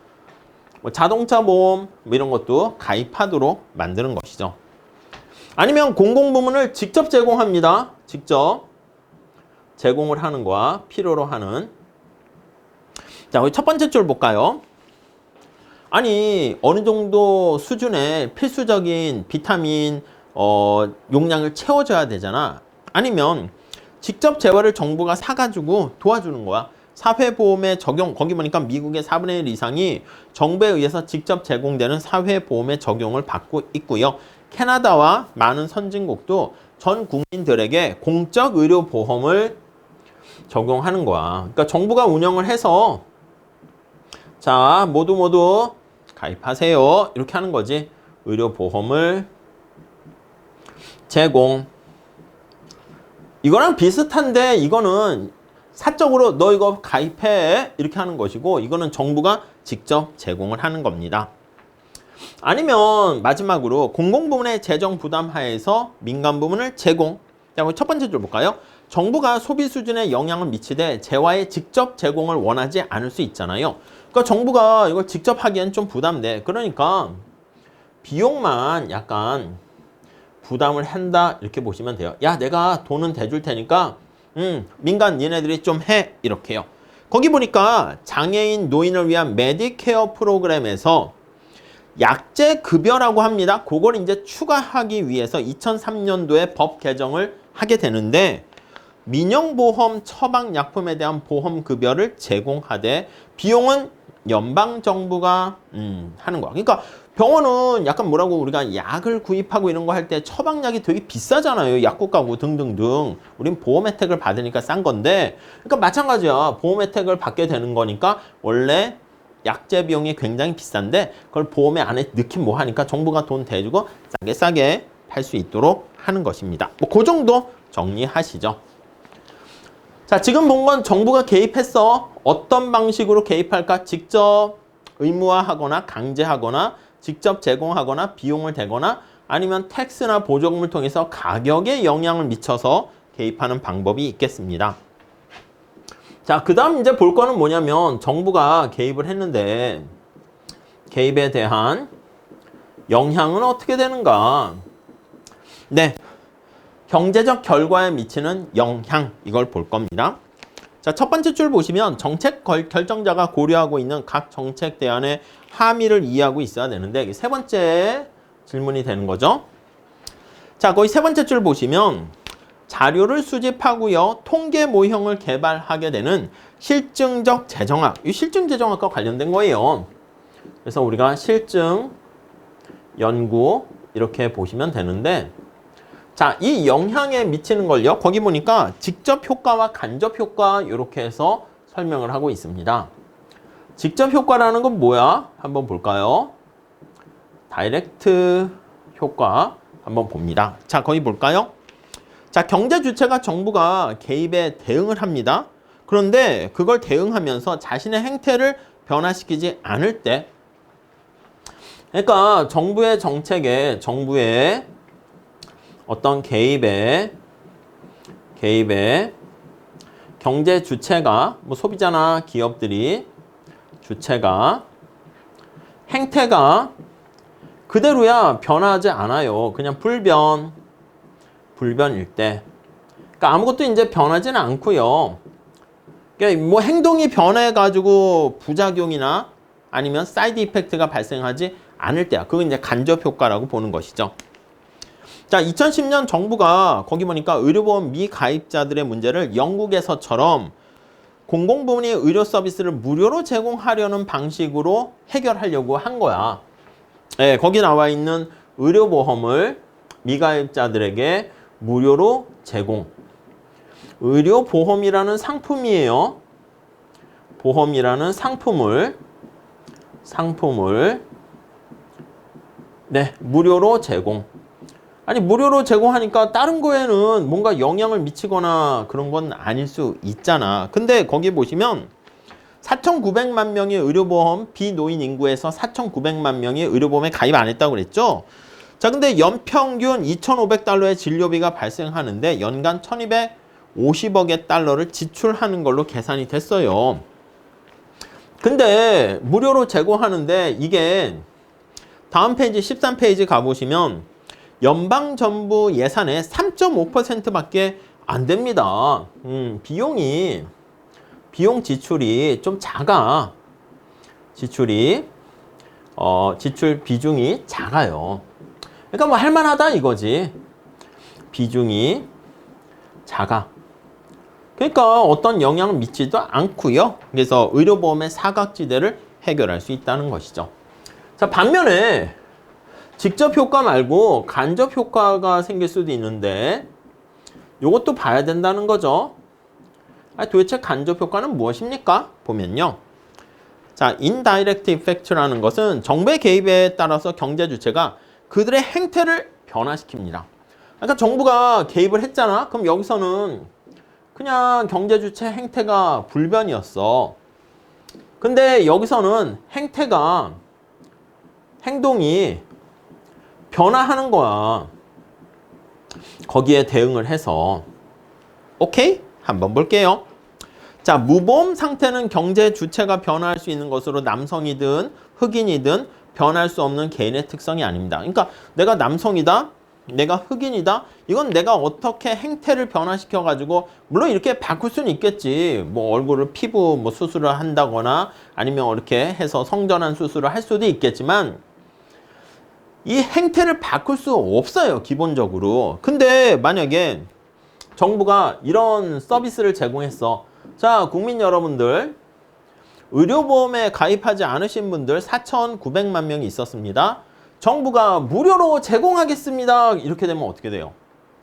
자동차 보험 이런 것도 가입하도록 만드는 것이죠. 아니면 공공부문을 직접 제공합니다. 직접 제공을 하는 거와 필요로 하는. 자, 우리 첫 번째 줄 볼까요? 아니 어느 정도 수준의 필수적인 비타민 용량을 채워줘야 되잖아. 아니면 직접 재화를 정부가 사가지고 도와주는 거야. 사회보험의 적용, 거기 보니까 미국의 4분의 1 이상이 정부에 의해서 직접 제공되는 사회보험의 적용을 받고 있고요. 캐나다와 많은 선진국도 전 국민들에게 공적 의료보험을 적용하는 거야. 그러니까 정부가 운영을 해서 자, 모두 가입하세요. 이렇게 하는 거지. 의료보험을 제공. 이거랑 비슷한데 이거는 사적으로 너 이거 가입해 이렇게 하는 것이고 이거는 정부가 직접 제공을 하는 겁니다. 아니면 마지막으로 공공부문의 재정 부담 하에서 민간 부문을 제공. 자, 그럼 첫 번째 줄 볼까요? 정부가 소비 수준에 영향을 미치되 재화의 직접 제공을 원하지 않을 수 있잖아요. 그러니까 정부가 이걸 직접 하기엔 좀 부담돼. 그러니까 비용만 약간 부담을 한다 이렇게 보시면 돼요. 야, 내가 돈은 대줄 테니까 민간 니네들이 좀 해 이렇게요. 거기 보니까 장애인 노인을 위한 메디케어 프로그램에서 약제 급여라고 합니다. 그걸 이제 추가하기 위해서 2003년도에 법 개정을 하게 되는데 민영보험 처방약품에 대한 보험급여를 제공하되 비용은 연방정부가 하는 거야. 그러니까 병원은 약간 뭐라고 우리가 약을 구입하고 이런 거 할 때 처방약이 되게 비싸잖아요. 약국 가고 등등등. 우린 보험 혜택을 받으니까 싼 건데 그러니까 마찬가지야. 보험 혜택을 받게 되는 거니까 원래 약제 비용이 굉장히 비싼데 그걸 보험에 안에 넣긴 뭐 하니까 정부가 돈 대주고 싸게 팔 수 있도록 하는 것입니다. 뭐 그 정도 정리하시죠. 자, 지금 본 건 정부가 개입했어. 어떤 방식으로 개입할까? 직접 의무화하거나 강제하거나 직접 제공하거나 비용을 대거나 아니면 텍스나 보조금을 통해서 가격에 영향을 미쳐서 개입하는 방법이 있겠습니다. 자, 그 다음 이제 볼 거는 뭐냐면 정부가 개입을 했는데 개입에 대한 영향은 어떻게 되는가? 네, 경제적 결과에 미치는 영향 이걸 볼 겁니다. 자, 첫 번째 줄 보시면 정책 결정자가 고려하고 있는 각 정책 대안의 함의를 이해하고 있어야 되는데 이게 세 번째 질문이 되는 거죠. 자, 거기 세 번째 줄 보시면 자료를 수집하고요. 통계 모형을 개발하게 되는 실증적 재정학. 이 실증 재정학과 관련된 거예요. 그래서 우리가 실증 연구 이렇게 보시면 되는데 자, 이 영향에 미치는 걸요. 거기 보니까 직접 효과와 간접 효과 이렇게 해서 설명을 하고 있습니다. 직접 효과라는 건 뭐야? 한번 볼까요? 다이렉트 효과 한번 봅니다. 자, 거기 볼까요? 자, 경제 주체가 정부가 개입에 대응을 합니다. 그런데 그걸 대응하면서 자신의 행태를 변화시키지 않을 때 그러니까 정부의 정책에 정부의 어떤 개입에 경제 주체가 뭐 소비자나 기업들이 주체가 행태가 그대로야 변하지 않아요. 그냥 불변일 때. 그러니까 아무것도 이제 변하지는 않고요. 그러니까 뭐 행동이 변해가지고 부작용이나 아니면 사이드 이펙트가 발생하지 않을 때야. 그건 이제 간접 효과라고 보는 것이죠. 자, 2010년 정부가 거기 보니까 의료보험 미가입자들의 문제를 영국에서처럼 공공부문이 의료 서비스를 무료로 제공하려는 방식으로 해결하려고 한 거야. 네, 거기 나와 있는 의료보험을 미가입자들에게 무료로 제공. 의료보험이라는 상품이에요. 보험이라는 상품을 네, 무료로 제공. 아니 무료로 제공하니까 다른 거에는 뭔가 영향을 미치거나 그런 건 아닐 수 있잖아. 근데 거기 보시면 4,900만 명의 의료보험 비노인 인구에서 4,900만 명이 의료보험에 가입 안 했다고 그랬죠. 자, 근데 연평균 2,500달러의 진료비가 발생하는데 연간 1,250억의 달러를 지출하는 걸로 계산이 됐어요. 근데 무료로 제공하는데 이게 다음 페이지 13페이지 가보시면 연방정부 예산의 3.5%밖에 안 됩니다. 비용 지출이 좀 작아. 지출 비중이 작아요. 그러니까 뭐 할만하다 이거지. 비중이 작아. 그러니까 어떤 영향을 미치지도 않고요. 그래서 의료보험의 사각지대를 해결할 수 있다는 것이죠. 자, 반면에 직접 효과 말고 간접 효과가 생길 수도 있는데 이것도 봐야 된다는 거죠. 도대체 간접 효과는 무엇입니까? 보면요. 자, indirect effect라는 것은 정부의 개입에 따라서 경제 주체가 그들의 행태를 변화시킵니다. 그러니까 정부가 개입을 했잖아. 그럼 여기서는 그냥 경제 주체 행태가 불변이었어. 근데 여기서는 행동이 변화하는 거야. 거기에 대응을 해서. 오케이? 한번 볼게요. 자, 무보험 상태는 경제 주체가 변화할 수 있는 것으로 남성이든 흑인이든 변할 수 없는 개인의 특성이 아닙니다. 그러니까 내가 남성이다, 내가 흑인이다, 이건 내가 어떻게 행태를 변화시켜가지고 물론 이렇게 바꿀 수는 있겠지. 뭐 얼굴을 피부 뭐 수술을 한다거나 아니면 이렇게 해서 성전환 수술을 할 수도 있겠지만 이 행태를 바꿀 수 없어요, 기본적으로. 근데 만약에 정부가 이런 서비스를 제공했어. 자, 국민 여러분들, 의료보험에 가입하지 않으신 분들 4,900만 명이 있었습니다. 정부가 무료로 제공하겠습니다. 이렇게 되면 어떻게 돼요?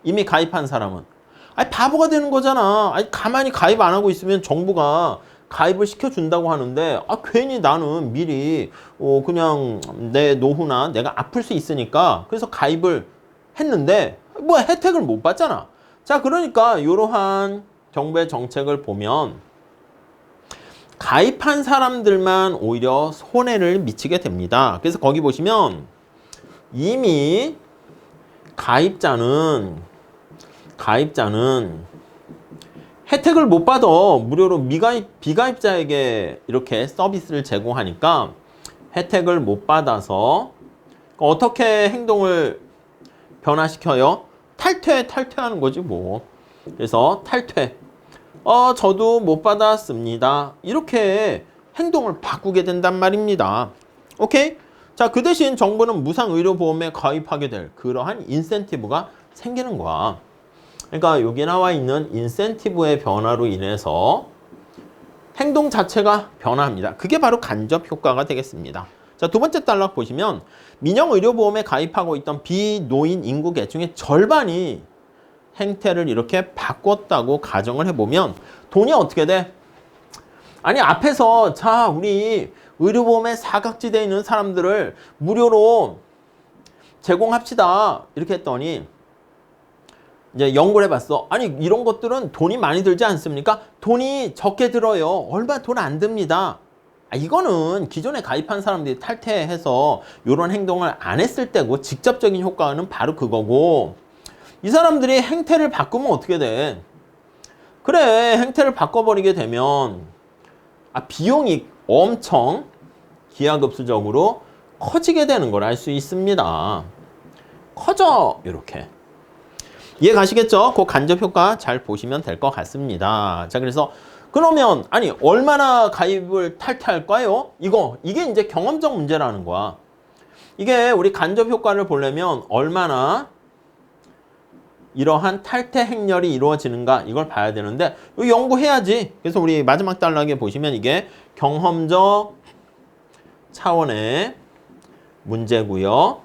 이미 가입한 사람은. 아니, 바보가 되는 거잖아. 아니, 가만히 가입 안 하고 있으면 정부가 가입을 시켜준다고 하는데 괜히 나는 미리 그냥 내 노후나 내가 아플 수 있으니까 그래서 가입을 했는데 뭐 혜택을 못 받잖아. 자, 그러니까 이러한 정부의 정책을 보면 가입한 사람들만 오히려 손해를 미치게 됩니다. 그래서 거기 보시면 이미 가입자는 혜택을 못 받아. 무료로 비가입자에게 이렇게 서비스를 제공하니까 혜택을 못 받아서 어떻게 행동을 변화시켜요? 탈퇴하는 거지 뭐. 그래서 저도 못 받았습니다. 이렇게 행동을 바꾸게 된단 말입니다. 오케이? 자, 그 대신 정부는 무상의료보험에 가입하게 될 그러한 인센티브가 생기는 거야. 그러니까 여기 나와 있는 인센티브의 변화로 인해서 행동 자체가 변화합니다. 그게 바로 간접 효과가 되겠습니다. 자, 두 번째 단락 보시면 민영의료보험에 가입하고 있던 비노인 인구 계층의 절반이 행태를 이렇게 바꿨다고 가정을 해보면 돈이 어떻게 돼? 아니, 앞에서 자, 우리 의료보험에 사각지대에 있는 사람들을 무료로 제공합시다. 이렇게 했더니 이제 연구를 해봤어. 아니, 이런 것들은 돈이 많이 들지 않습니까? 돈이 적게 들어요. 얼마 돈 안 듭니다. 이거는 기존에 가입한 사람들이 탈퇴해서 이런 행동을 안 했을 때고 직접적인 효과는 바로 그거고, 이 사람들이 행태를 바꾸면 어떻게 돼? 그래, 행태를 바꿔버리게 되면 비용이 엄청 기하급수적으로 커지게 되는 걸 알 수 있습니다. 커져, 이렇게. 이해 가시겠죠? 그 간접 효과 잘 보시면 될 것 같습니다. 자, 그래서 그러면 아니 얼마나 가입을 탈퇴할까요? 이게 이제 경험적 문제라는 거야. 이게 우리 간접 효과를 보려면 얼마나 이러한 탈퇴 행렬이 이루어지는가 이걸 봐야 되는데 이거 연구해야지. 그래서 우리 마지막 단락에 보시면 이게 경험적 차원의 문제고요.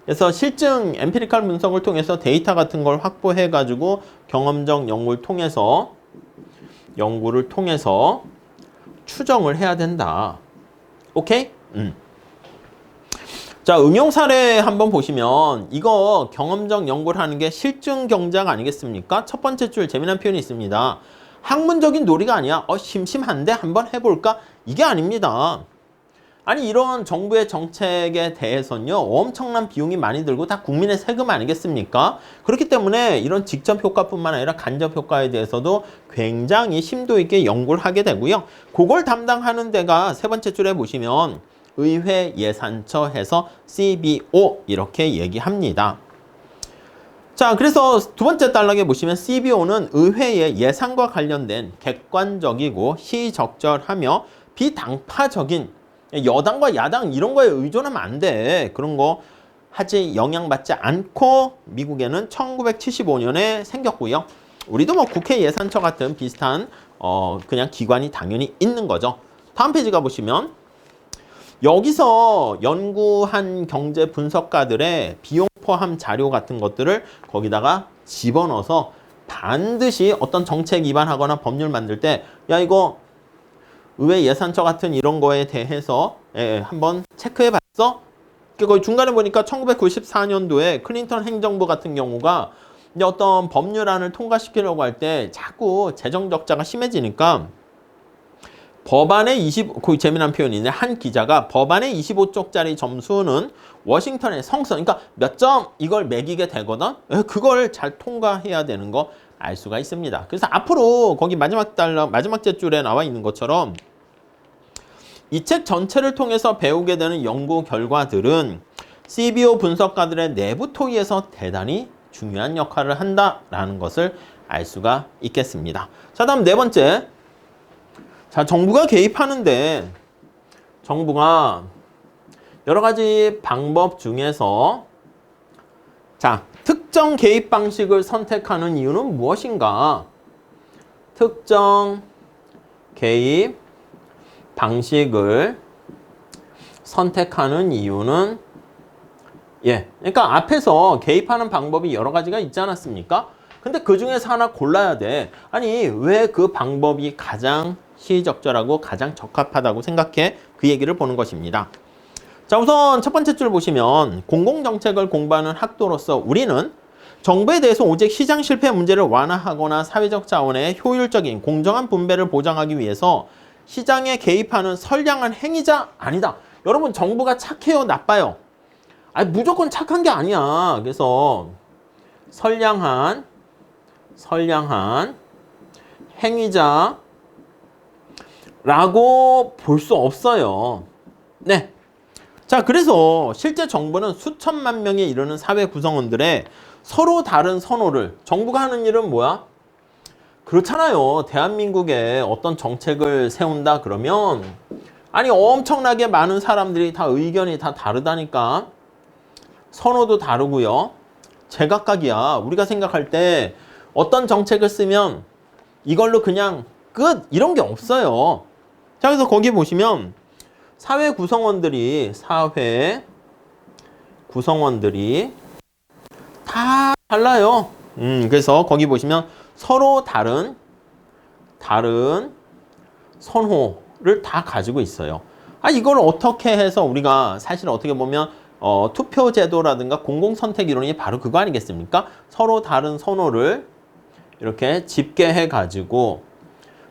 그래서 실증 엠피리컬 분석을 통해서 데이터 같은 걸 확보해 가지고 경험적 연구를 통해서 추정을 해야 된다. 오케이? 자, 응용 사례 한번 보시면 이거 경험적 연구를 하는 게 실증 경작 아니겠습니까? 첫 번째 줄 재미난 표현이 있습니다. 학문적인 놀이가 아니야. 심심한데 한번 해볼까? 이게 아닙니다. 아니, 이런 정부의 정책에 대해서는요, 엄청난 비용이 많이 들고 다 국민의 세금 아니겠습니까? 그렇기 때문에 이런 직접 효과뿐만 아니라 간접 효과에 대해서도 굉장히 심도 있게 연구를 하게 되고요. 그걸 담당하는 데가 세 번째 줄에 보시면 의회 예산처 해서 CBO 이렇게 얘기합니다. 자, 그래서 두 번째 단락에 보시면 CBO는 의회의 예산과 관련된 객관적이고 시적절하며 비당파적인 여당과 야당 이런 거에 의존하면 안 돼. 그런 거 하지 영향받지 않고 미국에는 1975년에 생겼고요. 우리도 뭐 국회 예산처 같은 비슷한 그냥 기관이 당연히 있는 거죠. 다음 페이지 가보시면 여기서 연구한 경제 분석가들의 비용 포함 자료 같은 것들을 거기다가 집어넣어서 반드시 어떤 정책 위반하거나 법률 만들 때 야, 이거 의회 예산처 같은 이런 거에 대해서 한번 체크해 봤어? 거기 중간에 보니까 1994년도에 클린턴 행정부 같은 경우가 이제 어떤 법률안을 통과시키려고 할 때 자꾸 재정 적자가 심해지니까 법안의 그 재미난 표현이네. 한 기자가 법안의 25쪽짜리 점수는 워싱턴의 성선, 그러니까 몇 점 이걸 매기게 되거든. 그걸 잘 통과해야 되는 거 알 수가 있습니다. 그래서 앞으로 거기 마지막 줄에 나와 있는 것처럼 이 책 전체를 통해서 배우게 되는 연구 결과들은 CBO 분석가들의 내부 토의에서 대단히 중요한 역할을 한다라는 것을 알 수가 있겠습니다. 자, 다음 네 번째. 자, 정부가 개입하는데 정부가 여러 가지 방법 중에서 자, 특정 개입 방식을 선택하는 이유는 무엇인가? 특정 개입 방식을 선택하는 이유는 그러니까 앞에서 개입하는 방법이 여러 가지가 있지 않았습니까? 근데 그 중에서 하나 골라야 돼. 아니, 왜 그 방법이 가장 시의적절하고 가장 적합하다고 생각해? 그 얘기를 보는 것입니다. 자, 우선 첫 번째 줄 보시면 공공정책을 공부하는 학도로서 우리는 정부에 대해서 오직 시장 실패 문제를 완화하거나 사회적 자원의 효율적인 공정한 분배를 보장하기 위해서 시장에 개입하는 선량한 행위자 아니다. 여러분, 정부가 착해요, 나빠요? 아니, 무조건 착한 게 아니야. 그래서 선량한 행위자라고 볼 수 없어요. 네. 자, 그래서 실제 정부는 수천만 명에 이르는 사회 구성원들의 서로 다른 선호를, 정부가 하는 일은 뭐야? 그렇잖아요. 대한민국에 어떤 정책을 세운다 그러면 아니 엄청나게 많은 사람들이 다 의견이 다 다르다니까. 선호도 다르고요. 제각각이야. 우리가 생각할 때 어떤 정책을 쓰면 이걸로 그냥 끝 이런 게 없어요. 자, 그래서 거기 보시면 사회 구성원들이 다 달라요. 그래서 거기 보시면 서로 다른 선호를 다 가지고 있어요. 아, 이걸 어떻게 해서 우리가 사실 어떻게 보면 투표제도라든가 공공선택 이론이 바로 그거 아니겠습니까? 서로 다른 선호를 이렇게 집계해 가지고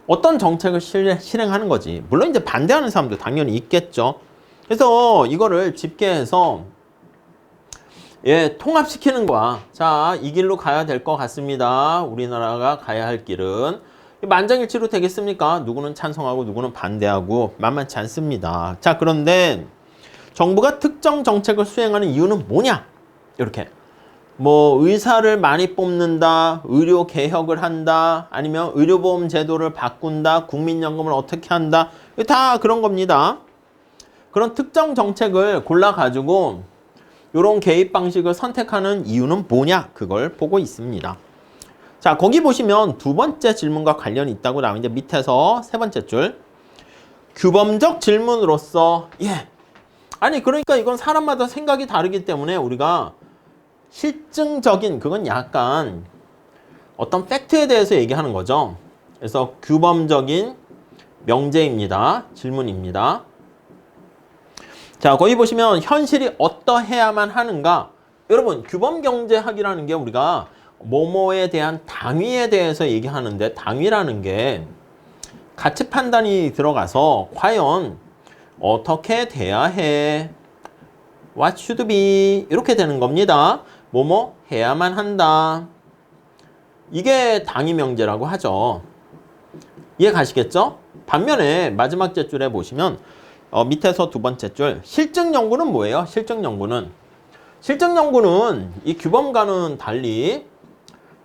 어떤 정책을 실행하는 거지. 물론 이제 반대하는 사람도 당연히 있겠죠. 그래서 이거를 집계해서 통합시키는 거야. 자, 이 길로 가야 될 것 같습니다. 우리나라가 가야 할 길은 만장일치로 되겠습니까? 누구는 찬성하고 누구는 반대하고 만만치 않습니다. 자, 그런데 정부가 특정 정책을 수행하는 이유는 뭐냐? 이렇게 뭐 의사를 많이 뽑는다, 의료 개혁을 한다, 아니면 의료보험 제도를 바꾼다, 국민연금을 어떻게 한다, 다 그런 겁니다. 그런 특정 정책을 골라가지고 이런 개입 방식을 선택하는 이유는 뭐냐? 그걸 보고 있습니다. 자, 거기 보시면 두 번째 질문과 관련이 있다고 나오는데 밑에서 세 번째 줄 규범적 질문으로서 아니 그러니까 이건 사람마다 생각이 다르기 때문에 우리가 실증적인 그건 약간 어떤 팩트에 대해서 얘기하는 거죠. 그래서 규범적인 명제입니다. 질문입니다. 자, 거기 보시면 현실이 어떠해야만 하는가? 여러분, 규범경제학이라는 게 우리가 뭐뭐에 대한 당위에 대해서 얘기하는데 당위라는 게 가치 판단이 들어가서 과연 어떻게 돼야 해? What should be? 이렇게 되는 겁니다. 뭐뭐 해야만 한다. 이게 당위명제라고 하죠. 이해 가시겠죠? 반면에 마지막 줄에 보시면 밑에서 두 번째 줄 실증연구는 뭐예요? 실증연구는 이 규범과는 달리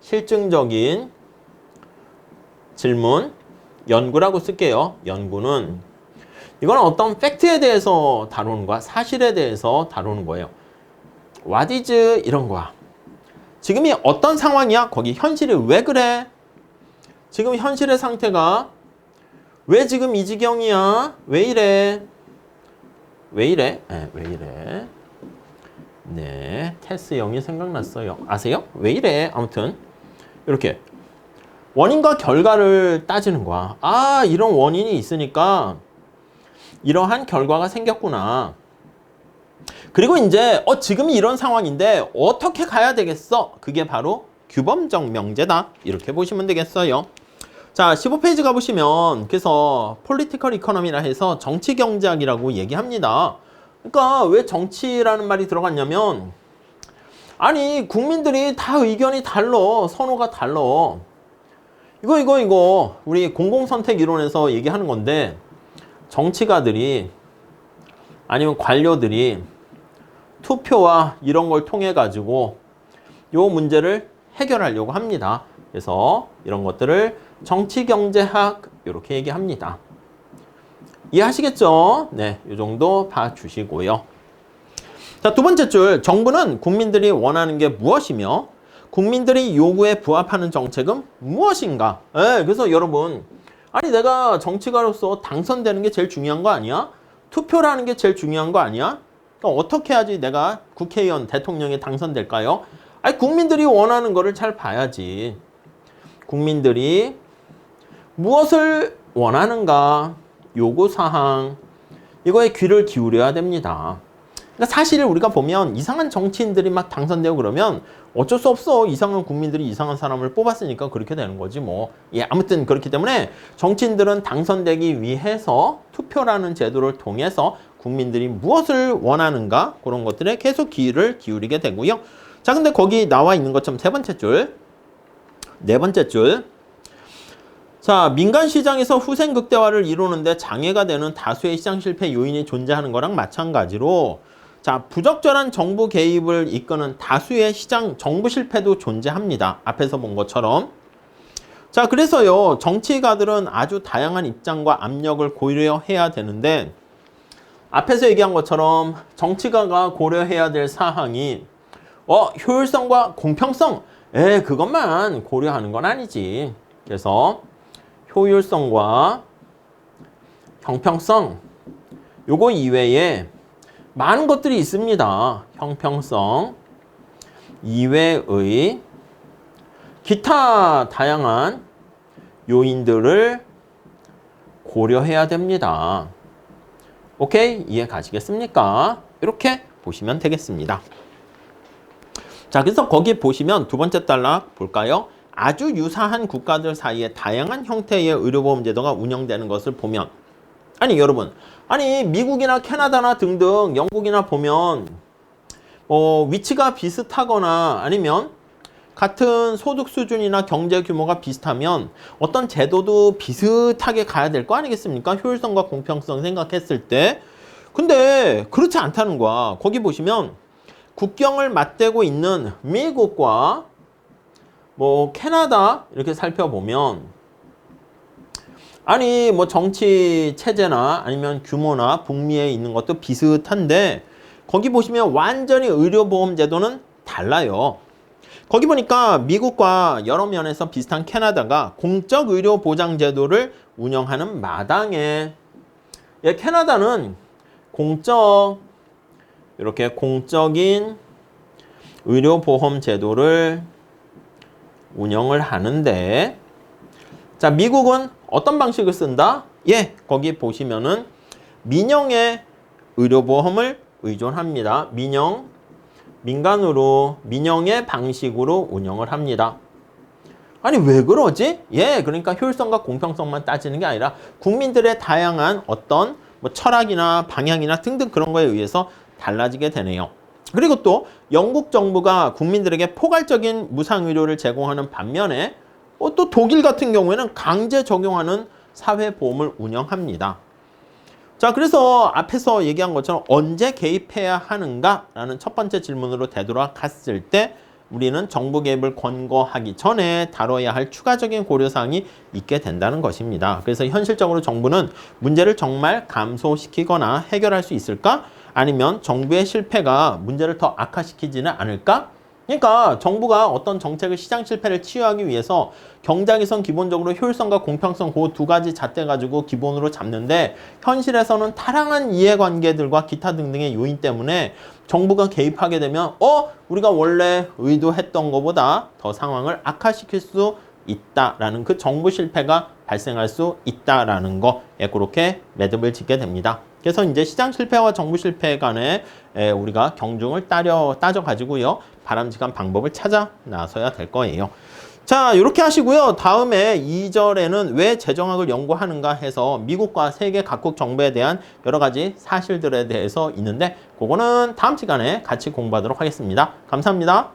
실증적인 질문 연구라고 쓸게요. 연구는 이건 어떤 팩트에 대해서 다루는 거야. 사실에 대해서 다루는 거예요. What is 이런 거야. 지금이 어떤 상황이야? 거기 현실이 왜 그래? 지금 현실의 상태가 왜 지금 이 지경이야? 왜 이래? 왜 이래? 왜 이래? 네, 테스 형이 생각났어요. 아세요? 왜 이래? 아무튼 이렇게 원인과 결과를 따지는 거야. 아, 이런 원인이 있으니까 이러한 결과가 생겼구나. 그리고 이제 지금이 이런 상황인데 어떻게 가야 되겠어? 그게 바로 규범적 명제다. 이렇게 보시면 되겠어요. 자, 15페이지 가보시면 그래서 폴리티컬 이코노미라 해서 정치경제학이라고 얘기합니다. 그러니까 왜 정치라는 말이 들어갔냐면 아니 국민들이 다 의견이 달라. 선호가 달라. 이거 우리 공공선택 이론에서 얘기하는 건데 정치가들이 아니면 관료들이 투표와 이런 걸 통해 가지고 요 문제를 해결하려고 합니다. 그래서 이런 것들을 정치경제학 이렇게 얘기합니다. 이해하시겠죠? 네, 이 정도 봐주시고요. 자, 두 번째 줄 정부는 국민들이 원하는 게 무엇이며 국민들이 요구에 부합하는 정책은 무엇인가? 네, 그래서 여러분 아니 내가 정치가로서 당선되는 게 제일 중요한 거 아니야? 투표라는 게 제일 중요한 거 아니야? 그러니까 어떻게 해야지 내가 국회의원, 대통령에 당선될까요? 아니 국민들이 원하는 거를 잘 봐야지. 국민들이 무엇을 원하는가? 요구사항 이거에 귀를 기울여야 됩니다. 그러니까 사실 우리가 보면 이상한 정치인들이 막 당선되고 그러면 어쩔 수 없어. 이상한 국민들이 이상한 사람을 뽑았으니까 그렇게 되는 거지 뭐. 아무튼 그렇기 때문에 정치인들은 당선되기 위해서 투표라는 제도를 통해서 국민들이 무엇을 원하는가 그런 것들에 계속 귀를 기울이게 되고요. 자, 근데 거기 나와 있는 것처럼 네 번째 줄 자, 민간 시장에서 후생 극대화를 이루는데 장애가 되는 다수의 시장 실패 요인이 존재하는 거랑 마찬가지로 자, 부적절한 정부 개입을 이끄는 다수의 시장 정부 실패도 존재합니다. 앞에서 본 것처럼. 자, 그래서요, 정치가들은 아주 다양한 입장과 압력을 고려해야 되는데, 앞에서 얘기한 것처럼 정치가가 고려해야 될 사항이, 효율성과 공평성, 그것만 고려하는 건 아니지. 그래서 효율성과 형평성, 요거 이외에 많은 것들이 있습니다. 형평성 이외의 기타 다양한 요인들을 고려해야 됩니다. 오케이? 이해 가시겠습니까? 이렇게 보시면 되겠습니다. 자, 그래서 거기 보시면 두 번째 단락 볼까요? 아주 유사한 국가들 사이에 다양한 형태의 의료보험 제도가 운영되는 것을 보면, 아니 여러분, 아니 미국이나 캐나다나 등등 영국이나 보면 위치가 비슷하거나 아니면 같은 소득 수준이나 경제 규모가 비슷하면 어떤 제도도 비슷하게 가야 될 거 아니겠습니까? 효율성과 공평성 생각했을 때. 근데 그렇지 않다는 거야. 거기 보시면 국경을 맞대고 있는 미국과 캐나다 이렇게 살펴보면, 아니 정치 체제나 아니면 규모나 북미에 있는 것도 비슷한데, 거기 보시면 완전히 의료보험 제도는 달라요. 거기 보니까 미국과 여러 면에서 비슷한 캐나다가 공적 의료 보장 제도를 운영하는 마당에, 캐나다는 이렇게 공적인 의료보험 제도를 운영을 하는데, 자, 미국은 어떤 방식을 쓴다? 거기 보시면은 민영의 의료보험을 의존합니다. 민영의 방식으로 운영을 합니다. 아니 왜 그러지? 그러니까 효율성과 공평성만 따지는 게 아니라 국민들의 다양한 어떤 철학이나 방향이나 등등 그런 거에 의해서 달라지게 되네요. 그리고 또 영국 정부가 국민들에게 포괄적인 무상의료를 제공하는 반면에 또 독일 같은 경우에는 강제 적용하는 사회보험을 운영합니다. 자, 그래서 앞에서 얘기한 것처럼 언제 개입해야 하는가라는 첫 번째 질문으로 되돌아갔을 때 우리는 정부 개입을 권고하기 전에 다뤄야 할 추가적인 고려사항이 있게 된다는 것입니다. 그래서 현실적으로 정부는 문제를 정말 감소시키거나 해결할 수 있을까? 아니면 정부의 실패가 문제를 더 악화시키지는 않을까? 그러니까 정부가 어떤 정책을 시장 실패를 치유하기 위해서 경장에선 기본적으로 효율성과 공평성 그 두 가지 잣대 가지고 기본으로 잡는데, 현실에서는 다양한 이해관계들과 기타 등등의 요인 때문에 정부가 개입하게 되면 우리가 원래 의도했던 것보다 더 상황을 악화시킬 수 있다라는, 그 정부 실패가 발생할 수 있다라는 거에 그렇게 매듭을 짓게 됩니다. 그래서 이제 시장 실패와 정부 실패 간에 우리가 경중을 따져가지고요, 바람직한 방법을 찾아 나서야 될 거예요. 자, 이렇게 하시고요. 다음에 2절에는 왜 재정학을 연구하는가 해서 미국과 세계 각국 정부에 대한 여러 가지 사실들에 대해서 있는데, 그거는 다음 시간에 같이 공부하도록 하겠습니다. 감사합니다.